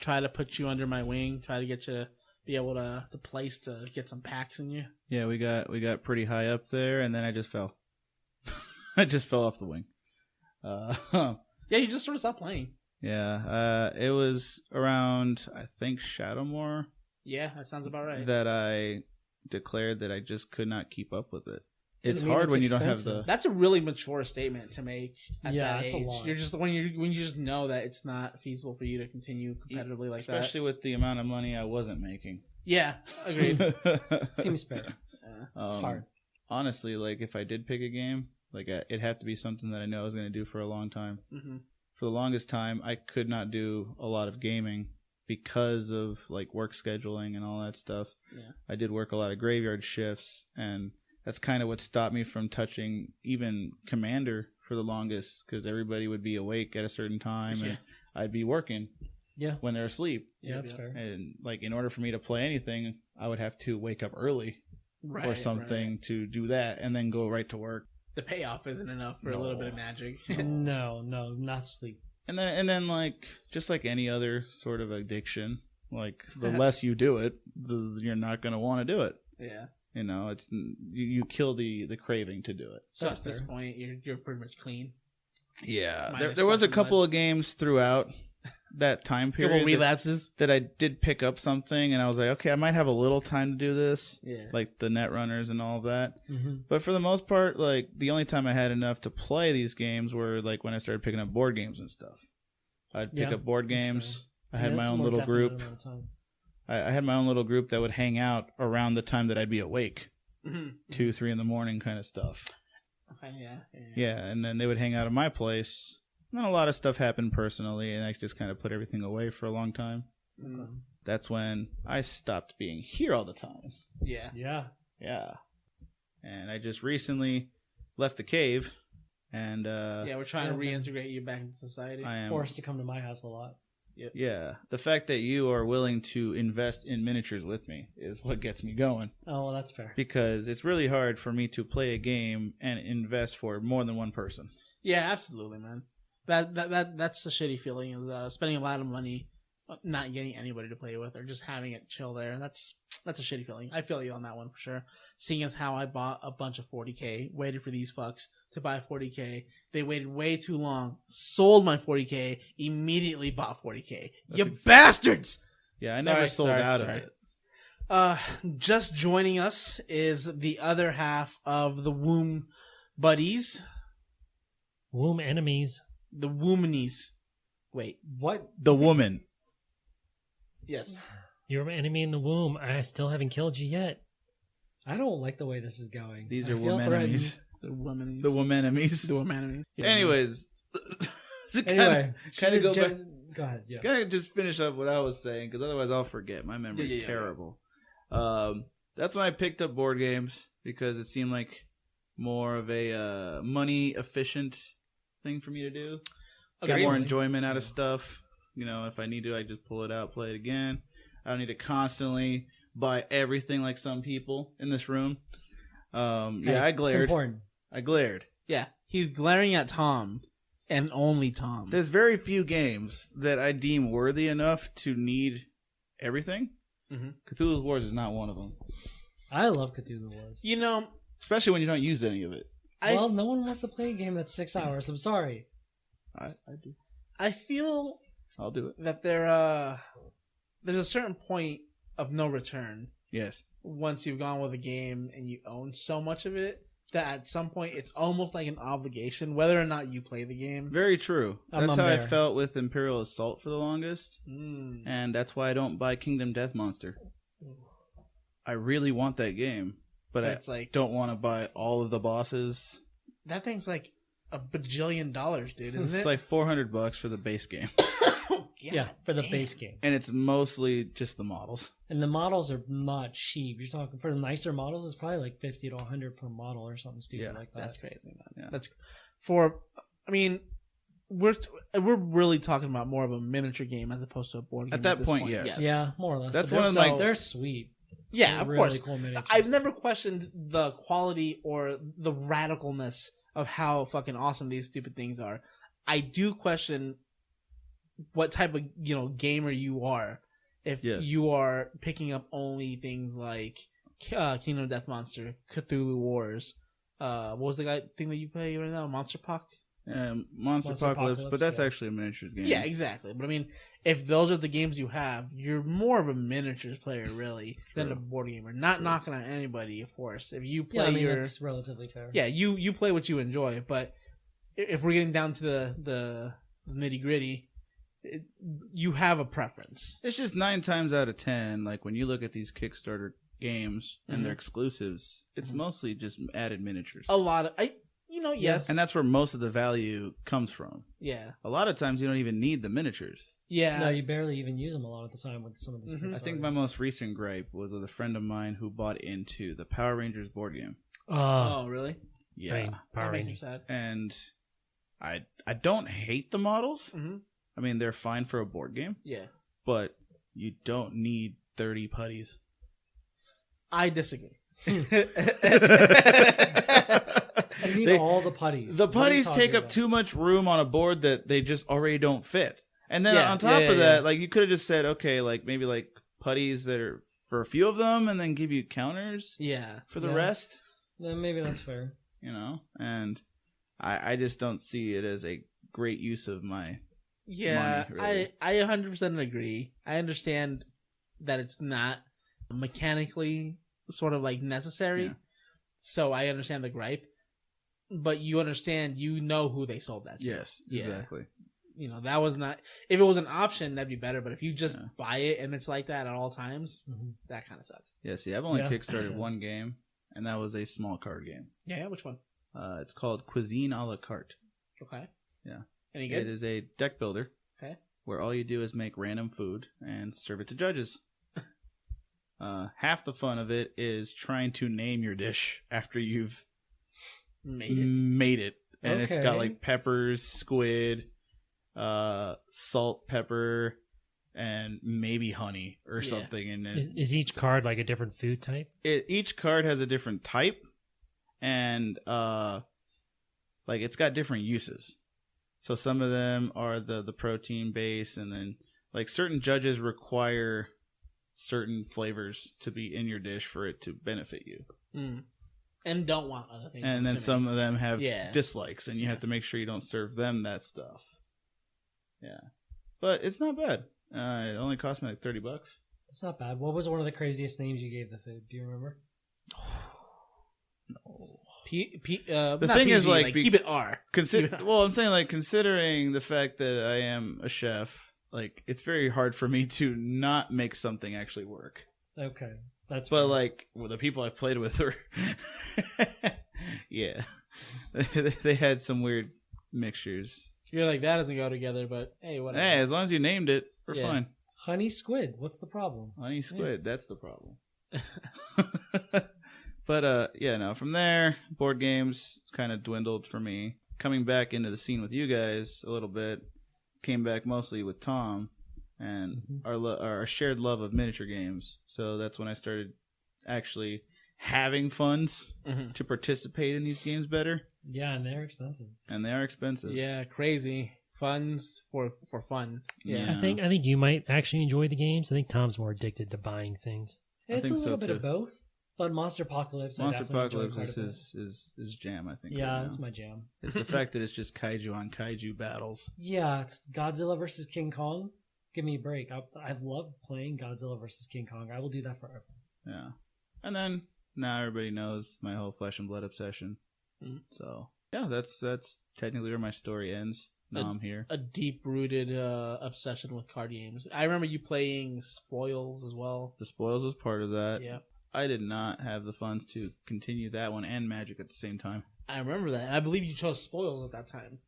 try to put you under my wing. Try to get you to be able to place to get some packs in you. Yeah, we got pretty high up there, and then I just fell. I just fell off the wing. Yeah, you just sort of stopped playing. Yeah, it was around, I think, Shadowmoor. Yeah, that sounds about right. That I declared that I just could not keep up with it. It's hard when you don't have the. That's a really mature statement to make at that age. It's a lot. You're just when you just know that it's not feasible for you to continue competitively like that. Especially with the amount of money I wasn't making. Yeah, agreed. Seems fair. It's hard. Honestly, like if I did pick a game, like it had to be something that I know I was going to do for a long time. For the longest time, I could not do a lot of gaming because of like work scheduling and all that stuff. Yeah. I did work a lot of graveyard shifts, and that's kind of what stopped me from touching even Commander for the longest, because everybody would be awake at a certain time and I'd be working when they're asleep. Yeah, that's fair. And like in order for me to play anything, I would have to wake up early or something to do that and then go right to work. The payoff isn't enough for a little bit of Magic. No, not sleep. And then like just like any other sort of addiction, like the less you do it, you're not going to want to do it. Yeah. You know, it's you kill the craving to do it. So at this point, you're pretty much clean. Yeah, there was a couple of games throughout that time period. Couple relapses that I did pick up something, and I was like, okay, I might have a little time to do this. Yeah, like the Netrunners and all of that. But for the most part, like the only time I had enough to play these games were like when I started picking up board games and stuff. I'd pick up board games. I had my own little group. I had my own little group that would hang out around the time that I'd be awake, 2-3 in the morning kind of stuff. Okay, yeah, and then they would hang out at my place. And then a lot of stuff happened personally, and I just kind of put everything away for a long time. That's when I stopped being here all the time. Yeah. And I just recently left the cave, and we're trying to reintegrate you back into society. I am forced to come to my house a lot. Yep. Yeah, the fact that you are willing to invest in miniatures with me is what gets me going. Oh, well, that's fair. Because it's really hard for me to play a game and invest for more than one person. Yeah, absolutely, man. That's the shitty feeling is spending a lot of money not getting anybody to play with or just having it chill there. That's a shitty feeling. I feel you on that one for sure. Seeing as how I bought a bunch of 40K, waited for these fucks to buy 40K. They waited way too long, sold my 40K, immediately bought 40K. Bastards! Yeah, I never sold out of it. Just joining us is the other half of the Womb Buddies. Womb Enemies. The Woomanies. Wait. What? The woman. Yes. You're my enemy in the womb. I still haven't killed you yet. I don't like the way this is going. These are woman-enemies. The woman-enemies. The woman-enemies. The woman-enemies. Anyways. Anyway. Kind of go back. Go ahead. Yeah. Kind of just finish up what I was saying, because otherwise I'll forget. My memory's terrible. That's when I picked up board games, because it seemed like more of a money-efficient thing for me to do. get more Agreed. enjoyment out of stuff. You know, if I need to, I just pull it out, play it again. I don't need to constantly buy everything like some people in this room. Yeah, I It's glared. important. I glared. Yeah, he's glaring at Tom, and only Tom. There's very few games that I deem worthy enough to need everything. Mhm. Cthulhu's Wars is not one of them. I love Cthulhu Wars. You know, Especially when you don't use any of it. Well, no one wants to play a game that's 6 hours. I'm sorry. I do. I feel I'll do it. that there's a certain point of no return Yes. once you've gone with a game and you own so much of it that at some point it's almost like an obligation whether or not you play the game. Very true. I'm That's how I there. felt with Imperial Assault for the longest. Mm. And that's why I don't buy Kingdom Death Monster. I really want that game, but That's I like don't want to buy all of the bosses. that thing's like $1 bajillion, dude, isn't It's it? like $400 for the base game. Yeah, for the damn. base game. And it's mostly just the models. And the models are not cheap. You're talking for the nicer models, it's probably like 50 to 100 per model or something stupid Yeah, like that. That's crazy, man. Yeah. That's for. I mean, we're really talking about more of a miniature game as opposed to a board game. At that this point, yes. Yeah, more or less. That's but one they're of my- so- they're sweet. Yeah, They're of really course. cool miniatures. I've never questioned the quality or the radicalness of how fucking awesome these stupid things are. I do question what type of gamer you are if Yes. you are picking up only things like Kingdom Death Monster, Cthulhu Wars. What was the thing that you play right now? Monster Puck? Monster Apocalypse, but that's yeah. actually a miniatures game. Yeah, exactly. But I mean, if those are the games you have, you're more of a miniatures player, really, than a True. board gamer. Not True. knocking on anybody, of course. If you play Yeah, I mean, your that's relatively fair. yeah, you play what you enjoy. But if we're getting down to the nitty gritty, you have a preference. It's just 9 times out of 10, like when you look at these Kickstarter games and Mhm. their exclusives, it's Mhm. mostly just added miniatures. A lot of yes, And that's where most of the value comes from. yeah, A lot of times you don't even need the miniatures. yeah. No, you barely even use them a lot of the time with some of the Mhm. I think my most recent gripe was with a friend of mine who bought into the Power Rangers board game. Oh, really? Yeah. That Power makes me Rangers. sad. And I don't hate the models. Hmm. I mean, they're fine for a board game, Yeah, but you don't need 30 putties. I disagree. You need They- all the putties. The What are you putties take talking up about? too much room on a board that they just already don't fit. And then Yeah, on top yeah, of yeah, that, yeah. like you could have just said, okay, like maybe like putties that are for a few of them, and then give you counters Yeah, for the Yeah. rest. Then maybe that's fair. You know, and I just don't see it as a great use of my. yeah. Money, really. I 100% agree. I understand that it's not mechanically sort of like necessary, Yeah. so I understand the gripe. But you understand, who they sold that to. Yes, Yeah. exactly. That was not. If it was an option, that'd be better. But if you just Yeah. buy it and it's like that at all times, Mhm. that kind of sucks. Yeah, see, I've only Yeah. kickstarted one game, and that was a small card game. Yeah, which one? It's called Cuisine a la carte. Okay. Yeah. Any It good? is a deck builder. Okay. Where all you do is make random food and serve it to judges. Half the fun of it is trying to name your dish after you've Made it. And it's got Okay. like peppers, squid, salt, pepper, and maybe honey or Yeah. something. And Is each card like a different food type? each card has a different type, and like it's got different uses. So some of them are the protein base, and then like certain judges require certain flavors to be in your dish for it to benefit you, And don't want other things. and I'm then assuming. some of them have Yeah. dislikes, and you have to make sure you don't serve them that stuff. Yeah, but it's not bad. It only cost me like $30. That's not bad. What was one of the craziest names you gave the food? Do you remember? No. The thing is, like, keep it R. Well, I'm saying, like, considering the fact that I am a chef, like, it's very hard for me to not make something actually work. Okay, that's. But fair. like, well, the people I played with were, yeah, they had some weird mixtures. You're like, that doesn't go together, but hey, whatever. Hey, as long as you named it, we're Yeah. fine. honey squid. What's the problem? Honey squid, that's the problem. But yeah, no. From there, board games kind of dwindled for me. Coming back into the scene with you guys a little bit, came back mostly with Tom and our shared love of miniature games. So that's when I started actually having funds to participate in these games better. Yeah, and they're expensive. And they are expensive. Yeah, crazy funds for fun. Yeah. I think you might actually enjoy the games. I think Tom's more addicted to buying things. It's a think little so, bit too. of both. But Monster Apocalypse, Monster I definitely Apocalypse enjoy quite a bit. is jam, I think. Yeah, right that's now. my jam. It's the fact that it's just kaiju on kaiju battles. Yeah, it's Godzilla versus King Kong. Give me a break. I love playing Godzilla versus King Kong. I will do that forever. Yeah. And then now everybody knows my whole Flesh and Blood obsession. So yeah, that's technically where my story ends. Now I'm here. A deep-rooted obsession with card games. I remember you playing Spoils as well. The Spoils was part of that. Yeah. I did not have the funds to continue that one and Magic at the same time. I remember that. I believe you chose Spoils at that time.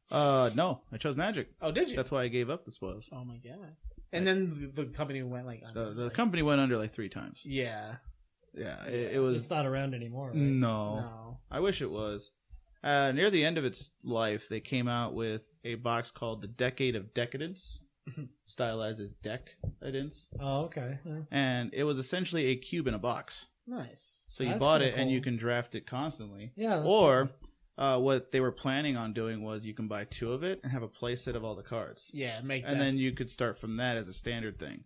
No, I chose Magic. Oh, did you? That's why I gave up the Spoils. Oh my god. And then the company went like The company went under like 3 times. Yeah. Yeah, it was. It's not around anymore, right? No. I wish it was. Near the end of its life, they came out with a box called the Decade of Decadence, stylized as decadence, Oh, okay. Yeah. and it was essentially a cube in a box. Nice. So you That's bought kinda it and you cool. can draft it constantly. Yeah. That's Or what they were planning on doing was you can buy 2 of it and have a play set of all the cards, Yeah, make and then decks. you could start from that as a standard thing.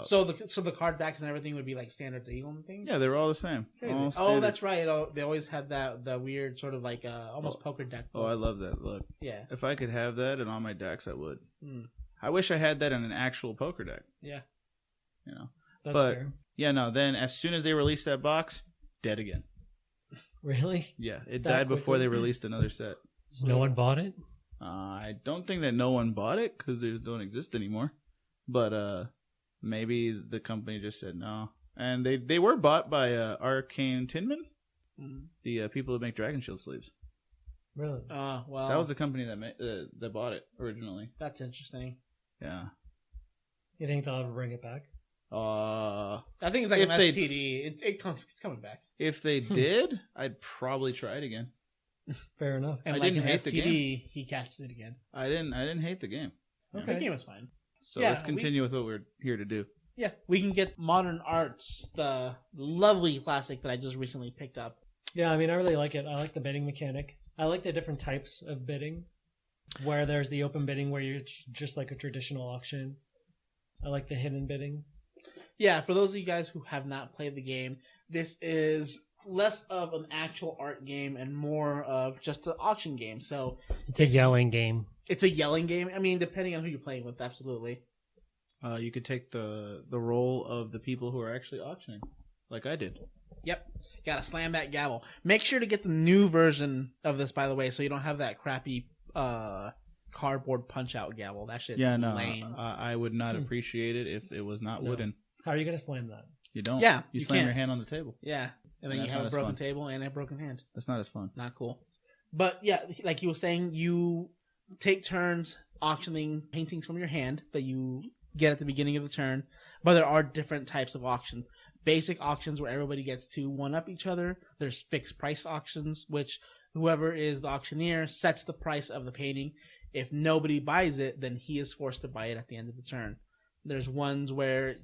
So the card backs and everything would be like standard Eagle and things. Yeah, they were all the same. Crazy. All Oh, standard. that's right. They always had that weird sort of like almost poker deck. Oh, I love that look. Yeah. If I could have that in all my decks, I would. Hmm. I wish I had that in an actual poker deck. Yeah. You know. That's but fair. yeah, no. Then as soon as they released that box, dead again. Really? Yeah, it That died before quickly? they released another set. So no one bought it? I don't think that no one bought it because they don't exist anymore. But maybe the company just said no. And they were bought by Arcane Tinman, the people who make Dragon Shield sleeves. Really? Well, That was the company that bought it originally. that's interesting. Yeah. You think they'll ever bring it back? I think it's like If an they- STD. It's coming back. If they did, I'd probably try it again. Fair enough. And I like didn't an hate the STD, he catches it again. I didn't hate the game. Okay. The game was fine. So Yeah, let's continue with what we're here to do. Yeah, we can get Modern Arts, the lovely classic that I just recently picked up. Yeah, I mean, I really like it. I like the bidding mechanic. I like the different types of bidding, where there's the open bidding where you're just like a traditional auction. I like the hidden bidding. Yeah, for those of you guys who have not played the game, this is less of an actual art game and more of just an auction game. So It's a yelling game. it's a yelling game. I mean, depending on who you're playing with, absolutely. You could take the role of the people who are actually auctioning, like I did. Yep. Gotta slam that gavel. Make sure to get the new version of this, by the way, so you don't have that crappy cardboard punch-out gavel. That shit's lame. I would not appreciate it if it was not No. wooden. How are you going to slam that? You don't. Yeah, you you slam can't. your hand on the table. Yeah. And then That's you have not a as broken fun. table and a broken hand. That's not as fun. Not cool. But yeah, like you were saying, you take turns auctioning paintings from your hand that you get at the beginning of the turn. But there are different types of auction. Basic auctions where everybody gets to one-up each other. There's fixed price auctions, which whoever is the auctioneer sets the price of the painting. If nobody buys it, then he is forced to buy it at the end of the turn. There's ones where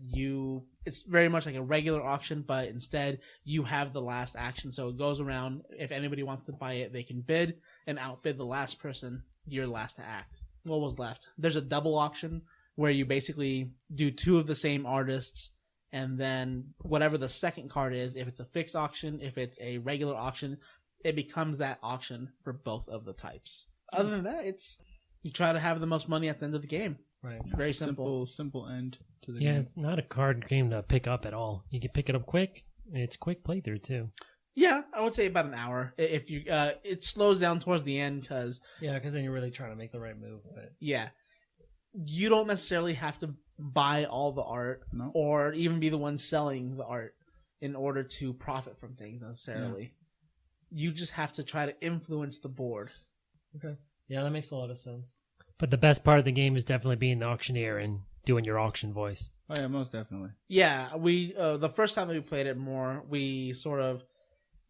it's very much like a regular auction, but instead you have the last action. So it goes around. If anybody wants to buy it, they can bid and outbid the last person. You're last to act. What was left? There's a double auction where you basically do 2 of the same artists, and then whatever the second card is, if it's a fixed auction, if it's a regular auction, it becomes that auction for both of the types. Other than that, you try to have the most money at the end of the game. Right. Very simple. Simple end to the Yeah, game. it's not a card game to pick up at all. You can pick it up quick, and it's quick playthrough too. Yeah, I would say about an hour. If you, it slows down towards the end because Yeah, because then you're really trying to make the right move. But yeah, you don't necessarily have to buy all the art No. or even be the one selling the art in order to profit from things necessarily. You just have to try to influence the board. okay. Yeah, that makes a lot of sense. But the best part of the game is definitely being the auctioneer and doing your auction voice. Oh yeah, most definitely. Yeah, we the first time that we played it more, we sort of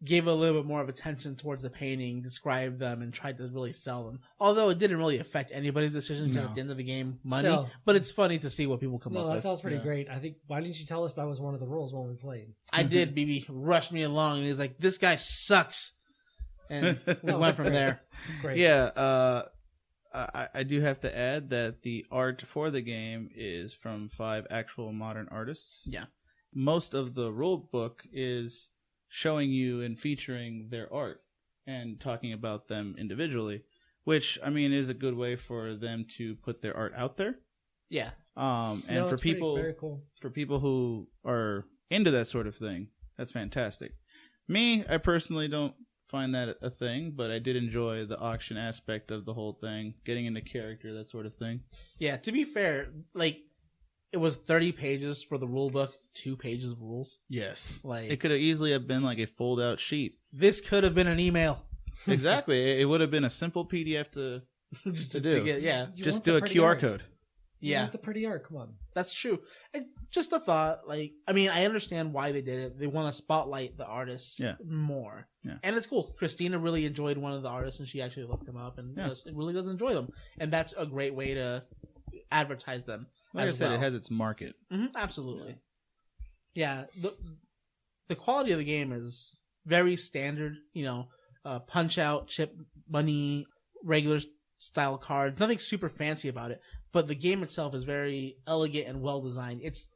gave a little bit more of attention towards the painting, described them, and tried to really sell them. Although it didn't really affect anybody's decision because at the end of the game, money. Still. But it's funny to see what people come up No, that with. sounds pretty great. I think, why didn't you tell us that was one of the rules when we played? I did. BB rushed me along, and he's like, "This guy sucks," and we went from there. Great. Yeah, I do have to add that the art for the game is from 5 actual modern artists. Yeah. Most of the rule book is showing you and featuring their art and talking about them individually, which, I mean, is a good way for them to put their art out there. Yeah. And No, for it's people, very cool. for people who are into that sort of thing, that's fantastic. Me, I personally don't find that a thing, but I did enjoy the auction aspect of the whole thing, getting into character, that sort of thing. Yeah, to be fair, like, it was 30 pages for the rule book, 2 pages of rules. Yes. Like, It could have easily have been like a fold-out sheet. this could have been an email. Exactly. It would have been a simple PDF to Just to to do. get, yeah. You just want do the a pretty QR art. code. You Yeah, want the pretty art, come on. that's true. And just a thought, like, I mean, I understand why they did it. They want to spotlight the artists more. Yeah. And it's cool. Christina really enjoyed one of the artists, and she actually looked them up, and really does enjoy them. And that's a great way to advertise them. Like I as said, well. it has its market. Absolutely. Yeah. The quality of the game is very standard. You know, punch out, chip money, regular style cards. Nothing super fancy about it. But the game itself is very elegant and well designed. It's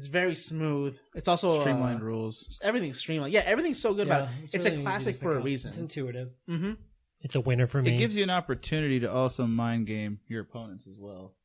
very smooth. It's also Streamlined rules. Everything's streamlined. Yeah, everything's so good about it. It's really a easy classic to for a pick up. reason. It's intuitive. Mm-hmm. It's a winner for me. It gives you an opportunity to also mind game your opponents as well.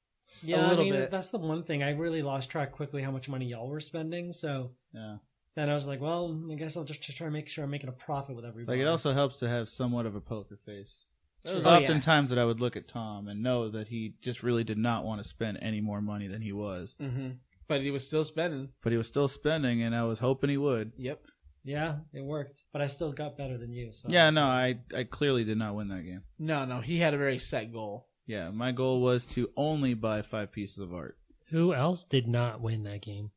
Yeah, little I mean, bit. that's the one thing. I really lost track quickly how much money y'all were spending. So Yeah. then I was like, well, I guess I'll just try to make sure I'm making a profit with everybody. Like, it also helps to have somewhat of a poker face. There was Oh, yeah. often times that I would look at Tom and know that he just really did not want to spend any more money than he was. Mm-hmm. But he was still spending. But he was still spending, and I was hoping he would. Yep. Yeah, it worked. But I still got better than you. So. Yeah, no, I clearly did not win that game. No, he had a very set goal. Yeah, my goal was to only buy 5 pieces of art. Who else did not win that game?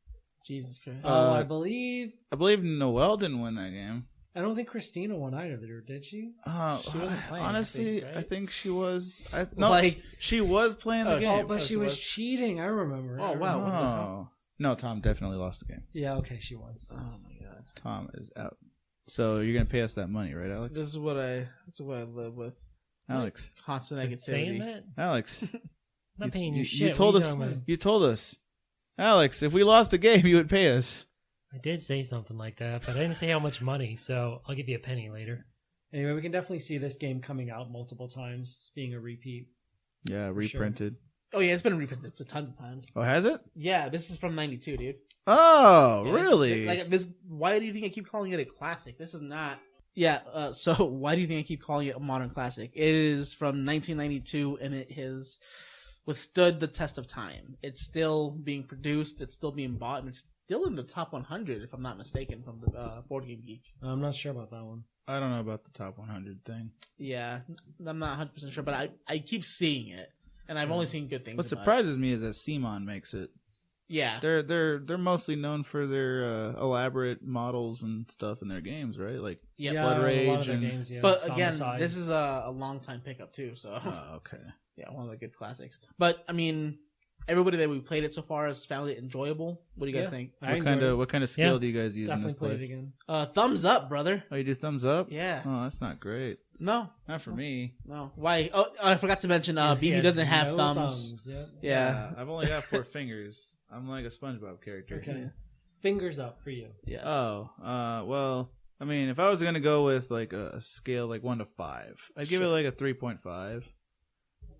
Jesus Christ. I believe... I believe Noelle didn't win that game. I don't think Christina won either, did she? She wasn't playing, honestly, I think, right? she was. Like- she was playing the Oh, game. Oh, but she was cheating. I remember. Oh, wow. What the hell? Oh. No, Tom definitely lost the game. Yeah, okay, she won. Oh my god. Tom is out. So you're gonna pay us that money, right, Alex? This is what I live with. Alex. Constant negativity. Saying that? Alex. I'm not paying you shit. You told What are us. talking about? You told us. Alex, if we lost the game, you would pay us. I did say something like that, but I didn't say how much money, so I'll give you a penny later. Anyway, we can definitely see this game coming out multiple times, it's being a repeat. Yeah, sure. reprinted. Oh yeah, it's been reprinted tons of times. Oh, has it? Yeah, this is from '92, dude. Oh, Yeah, really? Like this. Why do you think I keep calling it a classic? This is not. Yeah. So why do you think I keep calling it a modern classic? It is from 1992, and it has withstood the test of time. It's still being produced. It's still being bought, and it's still in the top 100, if I'm not mistaken, from the Board Game Geek. I'm not sure about that one. I don't know about the top 100 thing. Yeah, I'm not 100% sure, but I keep seeing it, and I've only seen good things. What about surprises me is that Simon makes it. it. Yeah, They're mostly known for their elaborate models and stuff in their games, right? Like yeah. Yeah, Blood a lot Rage of their and- games, yeah. But again, Zombicide. this is a long time pickup too, so Oh, okay. yeah, one of the good classics. But I mean, everybody that we played it so far has found it enjoyable. What do you guys Yeah. think? I enjoyed it. What kind of skill Yeah. do you guys use Definitely in this play it place? again. Thumbs up, brother. Oh, you do thumbs up? Yeah. Oh, that's not great. No, Not for me. no. Why? Oh, I forgot to mention. He BB has doesn't have no thumbs. Yeah. Yeah. I've only got 4 fingers. I'm like a SpongeBob character. Okay. Yeah. Fingers up for you. Yes. Oh, well, I mean, if I was gonna go with like a scale like 1 to 5, I'd give it Sure. like a 3.5.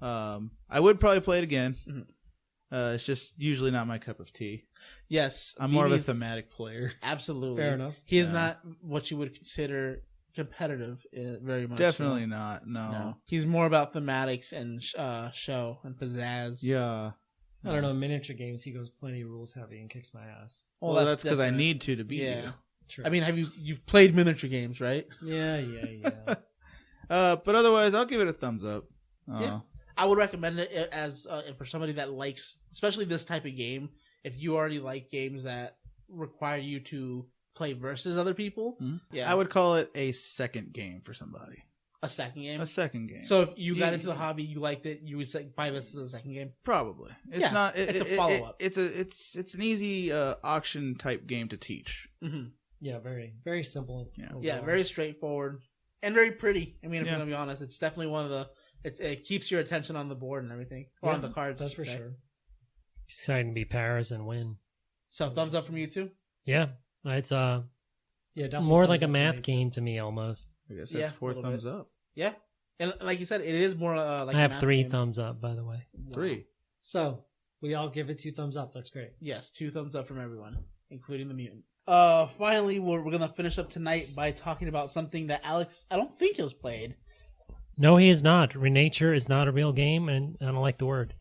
I would probably play it again. Mhm. It's just usually not my cup of tea. Yes. I'm more of a BB's thematic player. Absolutely. Fair enough. He is Yeah. not what you would consider competitive. Very much. Definitely so. not. No. No. He's more about thematics and show and pizzazz. Yeah. I don't know. Miniature games, he goes plenty rules heavy and kicks my ass. Well, that's because I different. need to beat Yeah. you. True. I mean, you've played miniature games, right? yeah. But otherwise, I'll give it a thumbs up. Yeah. I would recommend it as for somebody that likes, especially this type of game. If you already like games that require you to play versus other people. Yeah, I would call it a second game for somebody. a second game. A second game. So if you got into the hobby, you liked it, you would say, buy this as a second game. Probably. It's Yeah, not. it's a follow-up. It's an easy auction type game to teach. Mm-hmm. Yeah, very, very simple. Yeah. Yeah, overall. very straightforward and very pretty. I mean, if Yeah. I'm gonna be honest, it's definitely one of the. It keeps your attention on the board and everything, or Yeah, on the cards. That's I for should say. sure. Excited to be Paris and win. So thumbs up from you too. Yeah, it's Yeah, definitely more thumbs like a up for math me, too. game to me almost. I guess Yeah, that's a 4 little thumbs bit. up. Yeah, and like you said, it is more like. I a have math 3 game. thumbs up, by the way. Wow. 3. So we all give it 2 thumbs up. That's great. Yes, 2 thumbs up from everyone, including the mutant. Finally, we're gonna finish up tonight by talking about something that Alex, I don't think has played. No, he is not. Renature is not a real game, and I don't like the word.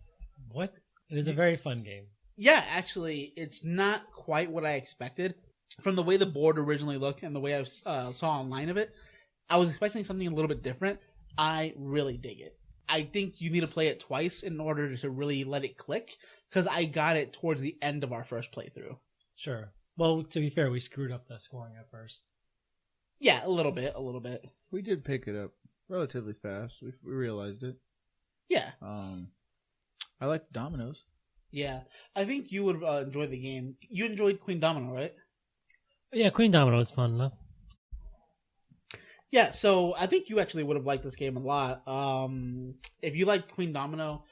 What? It is a very fun game. Yeah, actually, it's not quite what I expected. From the way the board originally looked and the way I saw online of it, I was expecting something a little bit different. I really dig it. I think you need to play it twice in order to really let it click, because I got it towards the end of our first playthrough. Sure. Well, to be fair, we screwed up the scoring at first. Yeah, a little bit. We did pick it up relatively fast. We realized it. Yeah, I like dominoes. yeah. I think you would enjoy the game. You enjoyed Queen Domino, right? Yeah, Queen Domino is fun enough. Yeah, so I think you actually would have liked this game a lot. If you like Queen Domino,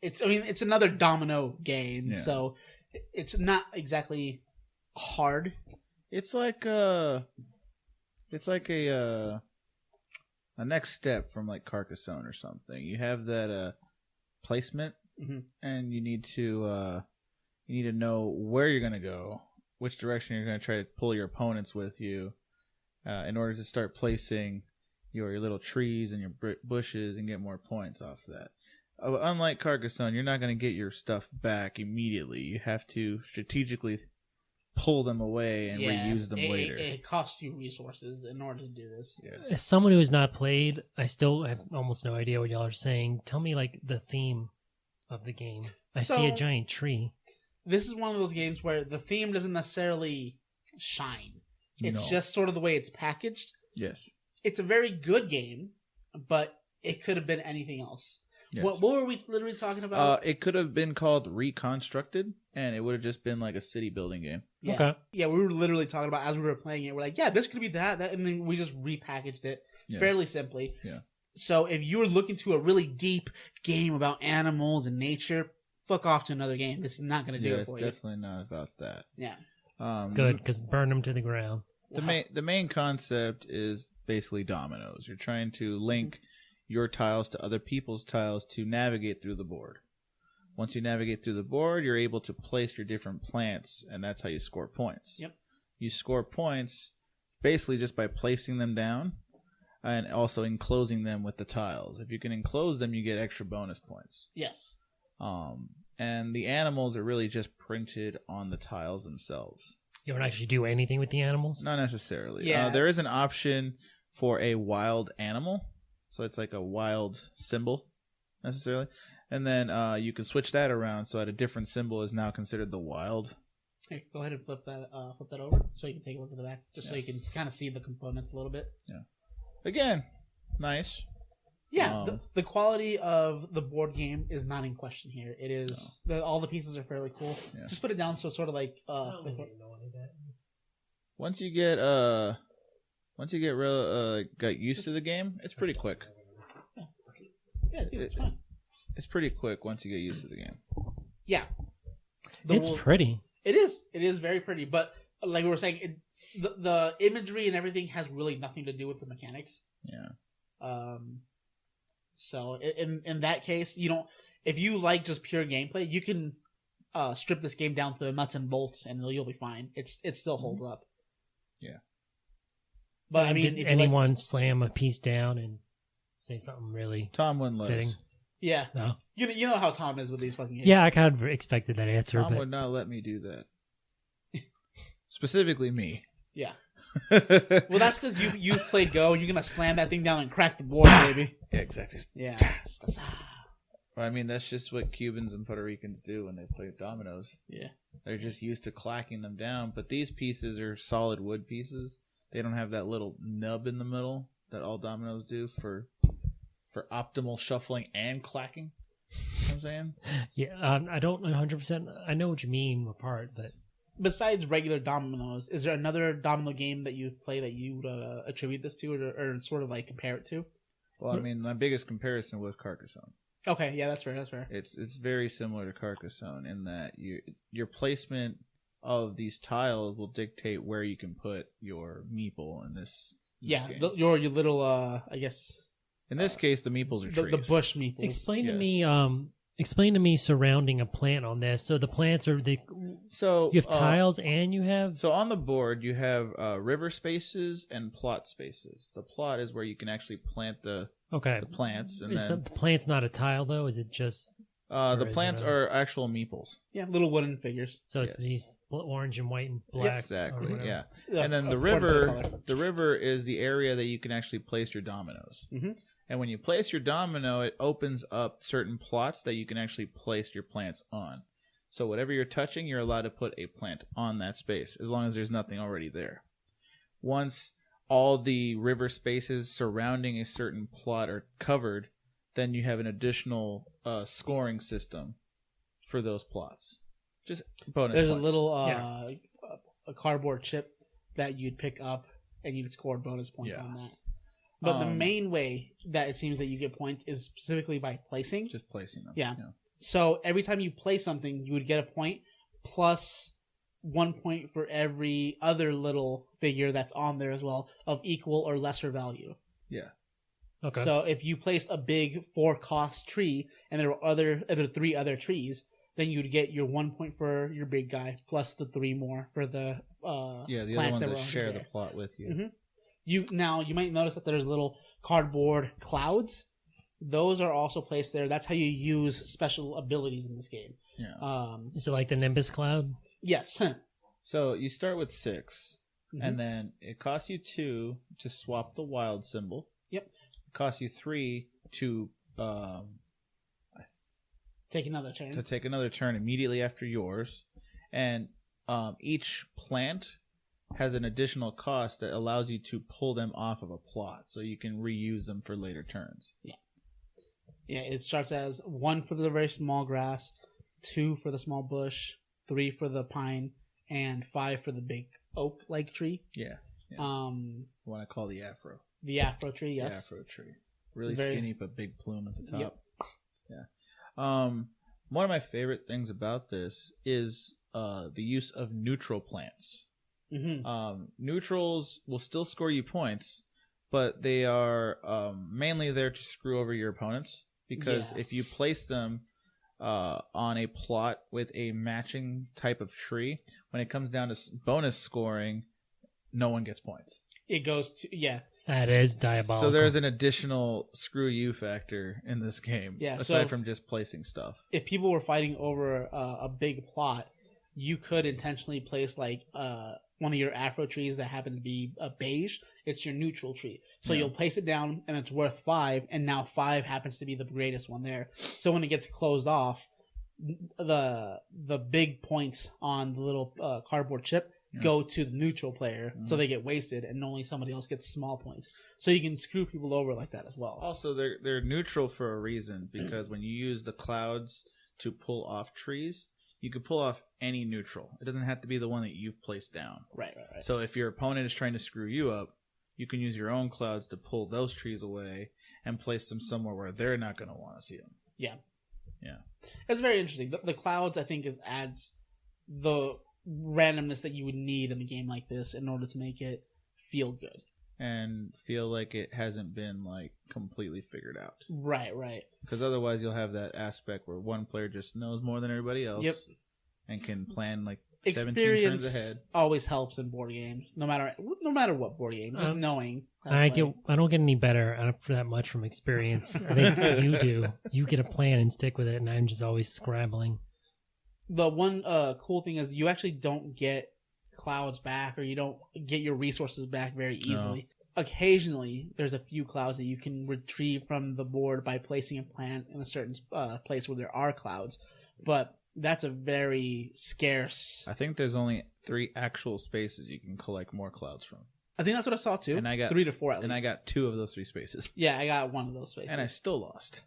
it's another domino game, Yeah. so it's not exactly hard. It's like a next step from like Carcassonne or something. You have that placement, Mhm. and you need to know where you're gonna go, which direction you're gonna try to pull your opponents with you, in order to start placing your little trees and your bushes and get more points off that. Unlike Carcassonne, you're not gonna get your stuff back immediately. You have to strategically pull them away and reuse them later. It costs you resources in order to do this. Yes. As someone who has not played, I still have almost no idea what y'all are saying. Tell me, like, the theme of the game. I see a So- giant tree. This is one of those games where the theme doesn't necessarily shine. It's No. just sort of the way it's packaged. Yes. It's a very good game, but it could have been anything else. Yes. What were we literally talking about? It could have been called Reconstructed, and it would have just been like a city building game. Yeah. Okay. Yeah, we were literally talking about as we were playing it. We're like, yeah, this could be that, and then we just repackaged it Yeah. fairly simply. Yeah. So if you were looking to a really deep game about animals and nature, fuck off to another game. This is not going to do Yeah, it it's for you. definitely not about that. Yeah. Good, because burn them to the ground. The main concept is basically dominoes. You're trying to link your tiles to other people's tiles to navigate through the board. Once you navigate through the board, you're able to place your different plants, and that's how you score points. Yep. You score points basically just by placing them down and also enclosing them with the tiles. If you can enclose them, you get extra bonus points. Yes. And the animals are really just printed on the tiles themselves. You don't actually do anything with the animals? Not necessarily. Yeah. There is an option for a wild animal. So it's like a wild symbol, necessarily. And then you can switch that around so that a different symbol is now considered the wild. Here, go ahead and flip that over so you can take a look at the back, just so you can kind of see the components a little bit. Again, nice. Yeah, the quality of the board game is not in question here. It is all the pieces are fairly cool. Yeah. Just put it down so it's sort of like I don't really know any of that. Once you get got used to the game, it's pretty quick. yeah, dude, it's fine. It's pretty quick once you get used to the game. Yeah, It's pretty. It is very pretty, but like we were saying, the imagery and everything has really nothing to do with the mechanics. Yeah. So in that case, you don't. If you like just pure gameplay, you can strip this game down to the nuts and bolts, and you'll be fine. It still holds up. Yeah. But I mean, did if anyone slam a piece down and say something really Tom wouldn't let fitting? us. yeah, No. you know how Tom is with these fucking games. Yeah, I kind of expected that answer, Tom but would not let me do that. Specifically me. yeah. Well, that's because you've played Go, and you're gonna slam that thing down and crack the board, baby. Yeah, exactly. Yeah. Well, I mean, that's just what Cubans and Puerto Ricans do when they play dominoes. Yeah. They're just used to clacking them down. But these pieces are solid wood pieces. They don't have that little nub in the middle that all dominoes do for optimal shuffling and clacking. You know what I'm saying? Yeah, I don't 100%. I know what you mean apart, but Besides regular dominoes, is there another domino game that you play that you would attribute this to or sort of like compare it to? Well, I mean, my biggest comparison was Carcassonne. Okay, yeah, that's fair. That's fair. It's very similar to Carcassonne in that your placement of these tiles will dictate where you can put your meeple in this Yeah, game. your little I guess In this case, the meeples are trees. the bush meeples. explain to me surrounding a plant on this. So the plants are So you have tiles and you have So on the board, you have river spaces and plot spaces. The plot is where you can actually plant the plants, and Is then the plant's not a tile though? Is it just the is plants it are actual meeples. Yeah, little wooden figures. so it's Yes. these orange and white and black? Exactly. or whatever? Yeah. Yeah, And then the according to river, color. the river is the area that you can actually place your dominoes. Mhm. And when you place your domino, it opens up certain plots that you can actually place your plants on. So whatever you're touching, you're allowed to put a plant on that space, as long as there's nothing already there. Once all the river spaces surrounding a certain plot are covered, then you have an additional scoring system for those plots. Just bonus There's points. a little a cardboard chip that you'd pick up and you'd score bonus points Yeah. on that. But the main way that it seems that you get points is specifically by placing. Just placing them. Yeah. So every time you play something, you would get a point plus 1 point for every other little figure that's on there as well of equal or lesser value. Yeah. Okay. So if you placed a big 4-cost tree and there were 3 other trees, then you'd get your 1 point for your big guy plus the 3 more for the The other plants ones were that on share the there. plot with you. Mhm. You might notice that there's little cardboard clouds. Those are also placed there. That's how you use special abilities in this game. Yeah. Is it like the Nimbus cloud? Yes. So you start with 6, Mhm. and then it costs you 2 to swap the wild symbol. Yep. It costs you 3 to Take another turn. take another turn immediately after yours, and each plant has an additional cost that allows you to pull them off of a plot, so you can reuse them for later turns. Yeah, it starts as 1 for the very small grass, 2 for the small bush, 3 for the pine, and 5 for the big oak-like tree. Yeah. What I call the afro. The afro tree, yes. The afro tree. Really Very- skinny but big plume at the top. Yep. Yeah. One of my favorite things about this is the use of neutral plants. Mm-hmm. Neutrals will still score you points, but they are mainly there to screw over your opponents, because Yeah. if you place them on a plot with a matching type of tree, when it comes down to bonus scoring, no one gets points. It goes to, yeah. That is diabolical. So there's an additional screw you factor in this game, Yeah, aside so from just placing stuff. If people were fighting over a big plot, you could intentionally place like one of your afro trees that happen to be a beige. It's your neutral tree. So Yeah. you'll place it down and it's worth 5, and now 5 happens to be the greatest one there. So when it gets closed off, the big points on the little cardboard chip go to the neutral player, so they get wasted, and only somebody else gets small points. So you can screw people over like that as well. Also, they're neutral for a reason, because when you use the clouds to pull off trees, you can pull off any neutral. It doesn't have to be the one that you've placed down. Right. So if your opponent is trying to screw you up, you can use your own clouds to pull those trees away and place them somewhere where they're not going to want to see them. Yeah. Yeah. It's very interesting. The clouds, I think, adds the randomness that you would need in a game like this in order to make it feel good. And feel like it hasn't been like completely figured out. Right. Because otherwise you'll have that aspect where one player just knows more than everybody else. Yep. And can plan like 17 Experience turns ahead. always helps in board games, no matter what board game. Just knowing. how to I play. don't get any better for that much from experience. I think you do. You get a plan and stick with it, and I'm just always scrabbling. The one cool thing is you actually don't get clouds back, or you don't get your resources back very easily. occasionally there's a few clouds that you can retrieve from the board by placing a plant in a certain place where there are clouds, but that's a very scarce. I think there's only 3 actual spaces you can collect more clouds from. I think that's what I saw too. And I got 3 to 4 at least. And I got 2 of those 3 spaces. Yeah, I got 1 of those spaces. And I still lost.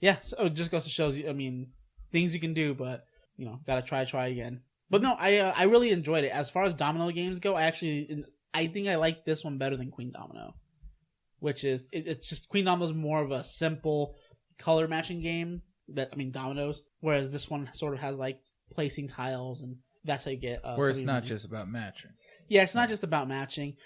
Yeah, so it just goes to show you, I mean, things you can do, but, gotta try again. But no, I really enjoyed it. As far as domino games go, I think I like this one better than Queen Domino. Which is, it's just, Queen Domino is more of a simple color matching game, dominoes, whereas this one sort of has, like, placing tiles, and that's how you get... Where it's not just about matching. Yeah, it's not just about matching.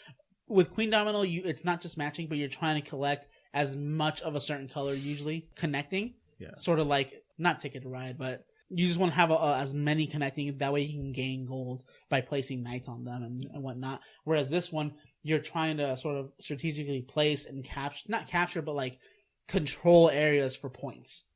With Queen Domino, it's not just matching, but you're trying to collect as much of a certain color, usually connecting. Yeah. Sort of like, not Ticket to Ride, but you just want to have as many connecting. That way you can gain gold by placing knights on them and whatnot. Whereas this one, you're trying to sort of strategically place and not capture, but like control areas for points.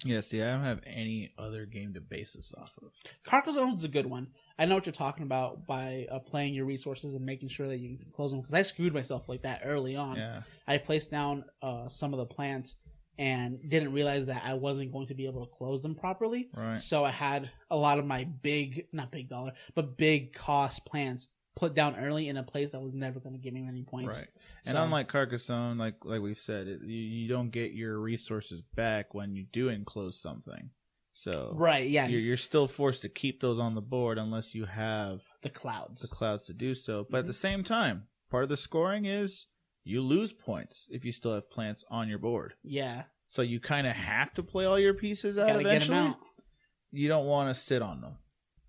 Yeah, see, I don't have any other game to base this off of. Carcassonne is a good one. I know what you're talking about by playing your resources and making sure that you can close them. Because I screwed myself like that early on. Yeah. I placed down some of the plants and didn't realize that I wasn't going to be able to close them properly. Right. So I had a lot of my big cost plants put down early in a place that was never going to give me many points. Right. And unlike Carcassonne, like we've said, you don't get your resources back when you do enclose something. So right, yeah, you're still forced to keep those on the board unless you have the clouds to do so. But at the same time, part of the scoring is you lose points if you still have plants on your board. Yeah. So you kind of have to play all your pieces out eventually. Get them out. You don't want to sit on them.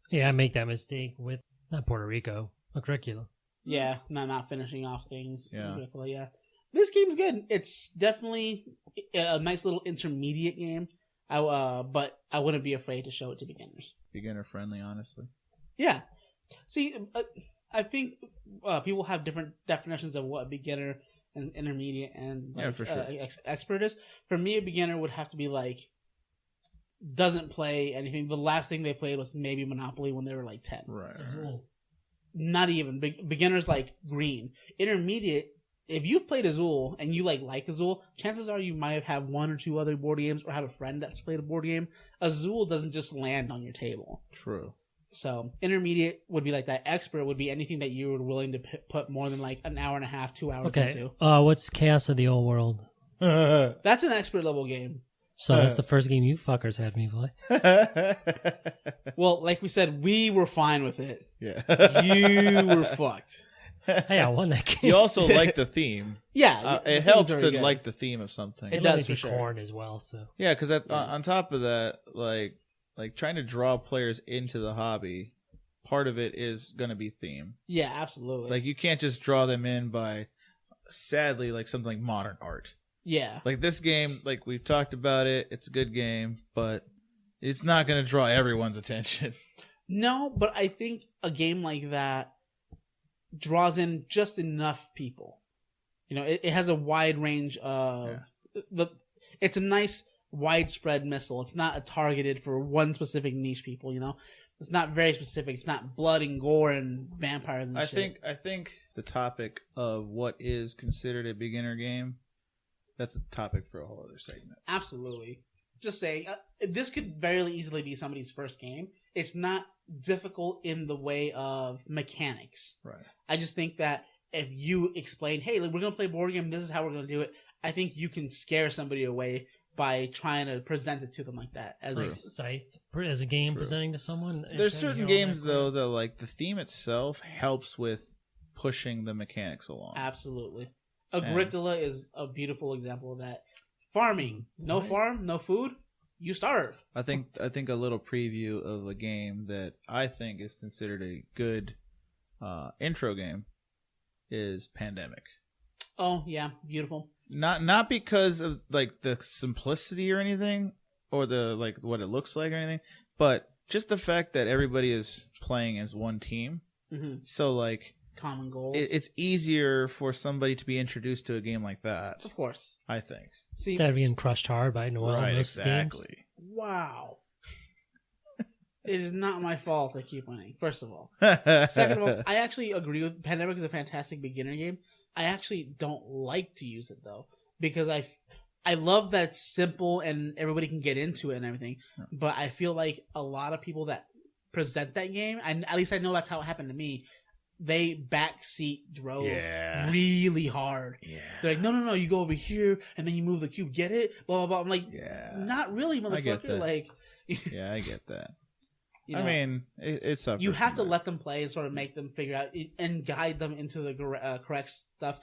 Yeah, I make that mistake with not Puerto Rico, Agricola. Yeah, not finishing off things. Yeah. Yeah. This game's good. It's definitely a nice little intermediate game. But I wouldn't be afraid to show it to beginners. Beginner friendly, honestly. Yeah. See, I think people have different definitions of what a beginner and intermediate and for sure. Expert is. For me, a beginner would have to be like doesn't play anything. The last thing they played was maybe Monopoly when they were like 10. Right. Not even beginners like Green. Intermediate. If you've played Azul and you like Azul, chances are you might have 1 or 2 other board games or have a friend that's played a board game. Azul doesn't just land on your table. True. So intermediate would be like that. Expert would be anything that you were willing to put more than like an hour and a half, 2 hours into. What's Chaos of the Old World? That's an expert level game. So that's the first game you fuckers had me play. Well, like we said, we were fine with it. Yeah. You were fucked. Hey, I won that game. You also like the theme. Yeah. It helps to like the theme of something. It let does me for be sure. corn as well. So Yeah, because on top of that, like trying to draw players into the hobby, part of it is going to be theme. Yeah, absolutely. Like you can't just draw them in by, sadly, like something like modern art. Yeah. Like this game, like we've talked about it, it's a good game, but it's not going to draw everyone's attention. No, but I think a game like that draws in just enough people. It has a wide range of it's a nice widespread missile. It's not targeted for one specific niche people, It's not very specific. It's not blood and gore and vampires and shit. I think the topic of what is considered a beginner game, that's a topic for a whole other segment. Absolutely. Just saying, this could very easily be somebody's first game. It's not difficult in the way of mechanics. Right. I just think that if you explain, hey, we're going to play a board game, this is how we're going to do it, I think you can scare somebody away by trying to present it to them like that. As Scythe as a game presenting to someone. There's certain games, though, that like the theme itself helps with pushing the mechanics along. Absolutely. Agricola is a beautiful example of that. Farming. No farm, no food, you starve. I think a little preview of a game that I think is considered a good intro game is Pandemic. Oh, yeah. Beautiful. Not because of like the simplicity or anything, or the like what it looks like or anything, but just the fact that everybody is playing as one team. Mm-hmm. So like common goals. It's easier for somebody to be introduced to a game like that. Of course. I think. See, that being crushed hard by Noel. Right, most exactly. games. Wow. It is not my fault I keep winning, first of all. Second of all, I actually agree with Pandemic is a fantastic beginner game. I actually don't like to use it, though, because I love that it's simple and everybody can get into it and everything, but I feel like a lot of people that present that game, and at least I know that's how it happened to me, they backseat drove really hard. Yeah. They're like, no, you go over here, and then you move the cube, get it? Blah, blah, blah. I'm like, not really, motherfucker. I get that. Like, yeah, I get that. You know, I mean, it's up. You have to let them play and sort of make them figure out and guide them into the correct stuff.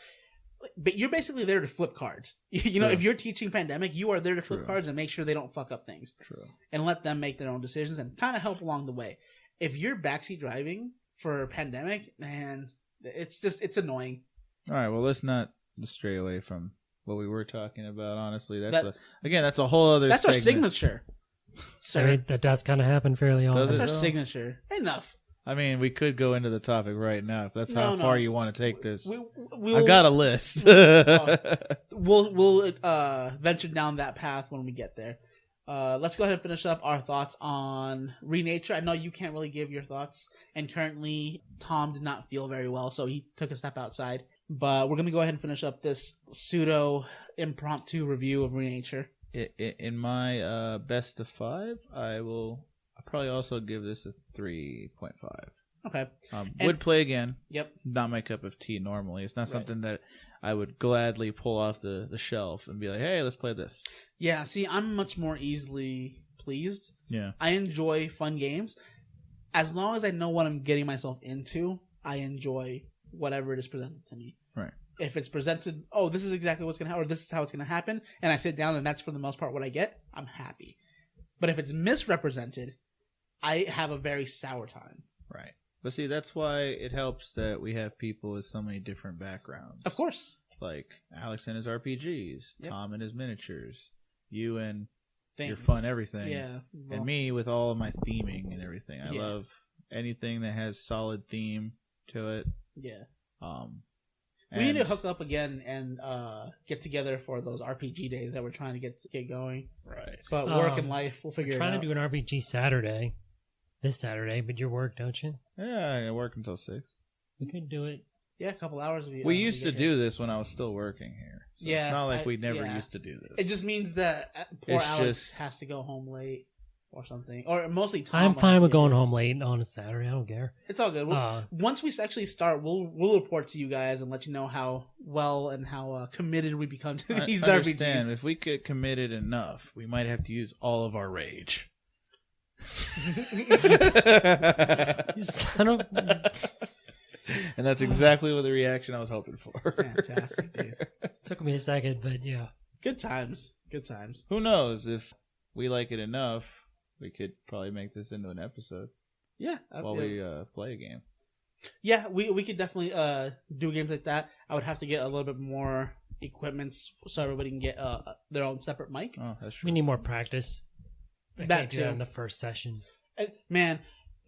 But you're basically there to flip cards. You know, if you're teaching Pandemic, you are there to flip cards and make sure they don't fuck up things. True. And let them make their own decisions and kind of help along the way. If you're backseat driving for Pandemic, man, it's annoying. All right, well, let's not stray away from what we were talking about. Honestly, that's a whole other. That's segment. Our signature. Sir. I mean, that does kind of happen fairly often. That's our signature. Enough. I mean, we could go into the topic right now if that's how far you want to take this. I've got a list. We'll venture down that path when we get there. Let's go ahead and finish up our thoughts on Renature. I know you can't really give your thoughts, and currently Tom did not feel very well, so he took a step outside. But we're going to go ahead and finish up this pseudo impromptu review of Renature. In my best of 5, I'll probably also give this a 3.5. Okay. Would play again. Yep. Not my cup of tea normally. It's not something that I would gladly pull off the shelf and be like, hey, let's play this. Yeah, see, I'm much more easily pleased. Yeah. I enjoy fun games. As long as I know what I'm getting myself into, I enjoy whatever it is presented to me. Right. If it's presented, this is exactly what's going to happen, or this is how it's going to happen, and I sit down and that's for the most part what I get, I'm happy. But if it's misrepresented, I have a very sour time. Right. But see, that's why it helps that we have people with so many different backgrounds. Of course. Like Alex and his RPGs, Tom and his miniatures, you and your Things. Fun everything, well, and me with all of my theming and everything. I love anything that has solid theme to it. Yeah. We need to hook up again and get together for those RPG days that we're trying to get going. Right. But work and life, we'll figure it out. Trying to do an RPG Saturday, this Saturday, but you work, don't you? Yeah, I work until 6. We could do it. Yeah, a couple hours. We used to do this when I was still working here. So yeah, it's not like we never used to do this. It just means that poor Alex has to go home late or something. Or mostly Tom. I'm fine with going home late on a Saturday. I don't care. It's all good. Once we actually start, we'll report to you guys and let you know how well and how committed we become to these RPGs. If we get committed enough, we might have to use all of our rage. You son of... And that's exactly what the reaction I was hoping for. Fantastic, dude. Took me a second, but yeah. Good times. Good times. Who knows? If we like it enough, we could probably make this into an episode. Yeah. While we play a game. Yeah, we could definitely do games like that. I would have to get a little bit more equipments so everybody can get their own separate mic. Oh, that's true. We need more practice. I can't do that in the first session. Man,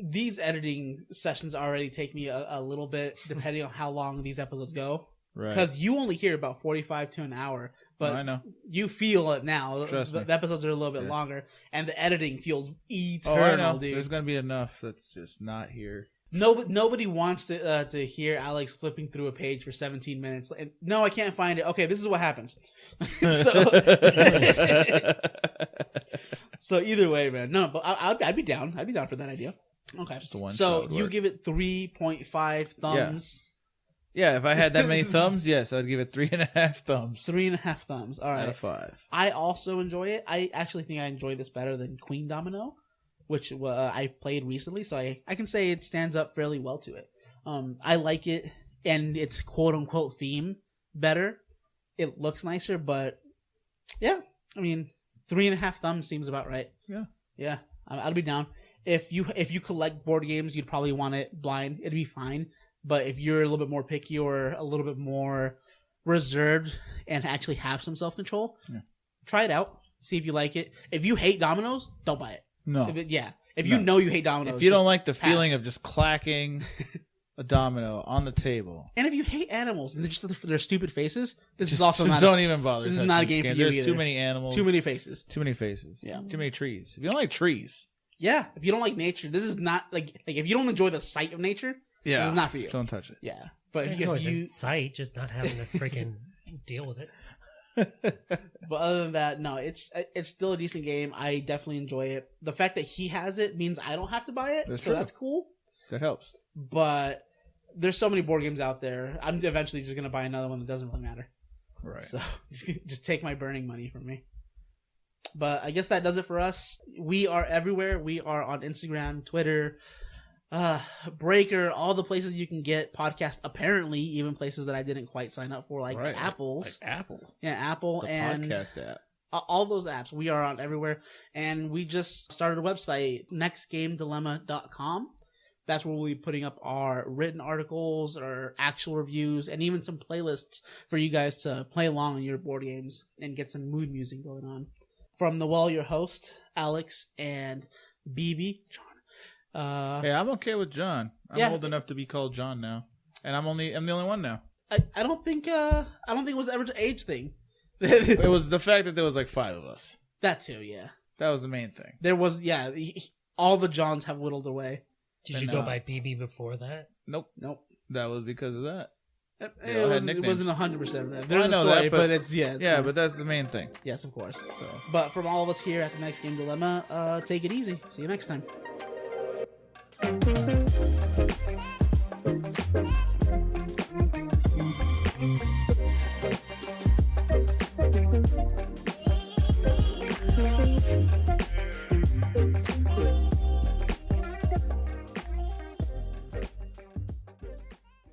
these editing sessions already take me a little bit, depending on how long these episodes go. Right. Because you only hear about 45 to an hour, but I know. You feel it now. The episodes are a little bit longer, and the editing feels eternal, I know. dude. There's going to be enough that's just not here. Nobody wants to hear Alex flipping through a page for 17 minutes. No, I can't find it. Okay, this is what happens. So either way, man. No, but I'd be down. I'd be down for that idea. Okay. Just a one. So you give it 3.5 thumbs. Yeah, if I had that many thumbs, yes, I'd give it 3.5 thumbs. 3.5 thumbs. All right. Out of 5. I also enjoy it. I actually think I enjoy this better than Queen Domino, which I played recently, so I can say it stands up fairly well to it. I like it, and its quote-unquote theme better. It looks nicer, but yeah, I mean, 3.5 thumbs seems about right. Yeah, I'd be down. If you collect board games, you'd probably want it blind. It'd be fine. But if you're a little bit more picky or a little bit more reserved and actually have some self-control, try it out. See if you like it. If you hate dominoes, don't buy it. No. If you know you hate dominoes. If you don't like the feeling of just clacking a domino on the table. And if you hate animals and they're stupid faces, this is also not don't even bother. This is not a game for you There's either. too many animals. Too many faces. Too many faces. Yeah. Too many trees. If you don't like trees. Yeah, if you don't like nature, this is not like if you don't enjoy the sight of nature, this is not for you. Don't touch it. Yeah, but I if enjoy you the sight, just not having to freaking deal with it. But other than that, no, it's still a decent game. I definitely enjoy it. The fact that he has it means I don't have to buy it, That's so true. that's cool. That helps. But there's so many board games out there. I'm eventually just gonna buy another one that doesn't really matter. Right. So just take my burning money from me. But I guess that does it for us. We are everywhere. We are on Instagram, Twitter, Breaker, all the places you can get podcast. Apparently, even places that I didn't quite sign up for, like Right. Apple's. Like Apple. Yeah, Apple The and podcast app. all those apps. We are on everywhere. And we just started a website, nextgamedilemma.com. That's where we'll be putting up our written articles, our actual reviews, and even some playlists for you guys to play along on your board games and get some mood music going on. From your host, Alex and BB, John. Hey, I'm okay with John. I'm Yeah. old enough to be called John now, and I'm the only one now. I don't think it was ever an age thing. It was the fact that there was like 5 of us. That too, yeah. That was the main thing. There was, all the Johns have whittled away. Did you go by BB before that? Nope. That was because of that. It wasn't 100% of that. Well, There's I a know story, that, but it's fine. but that's the main thing. Yes, of course. So But from all of us here at the Next Game Dilemma, take it easy. See you next time.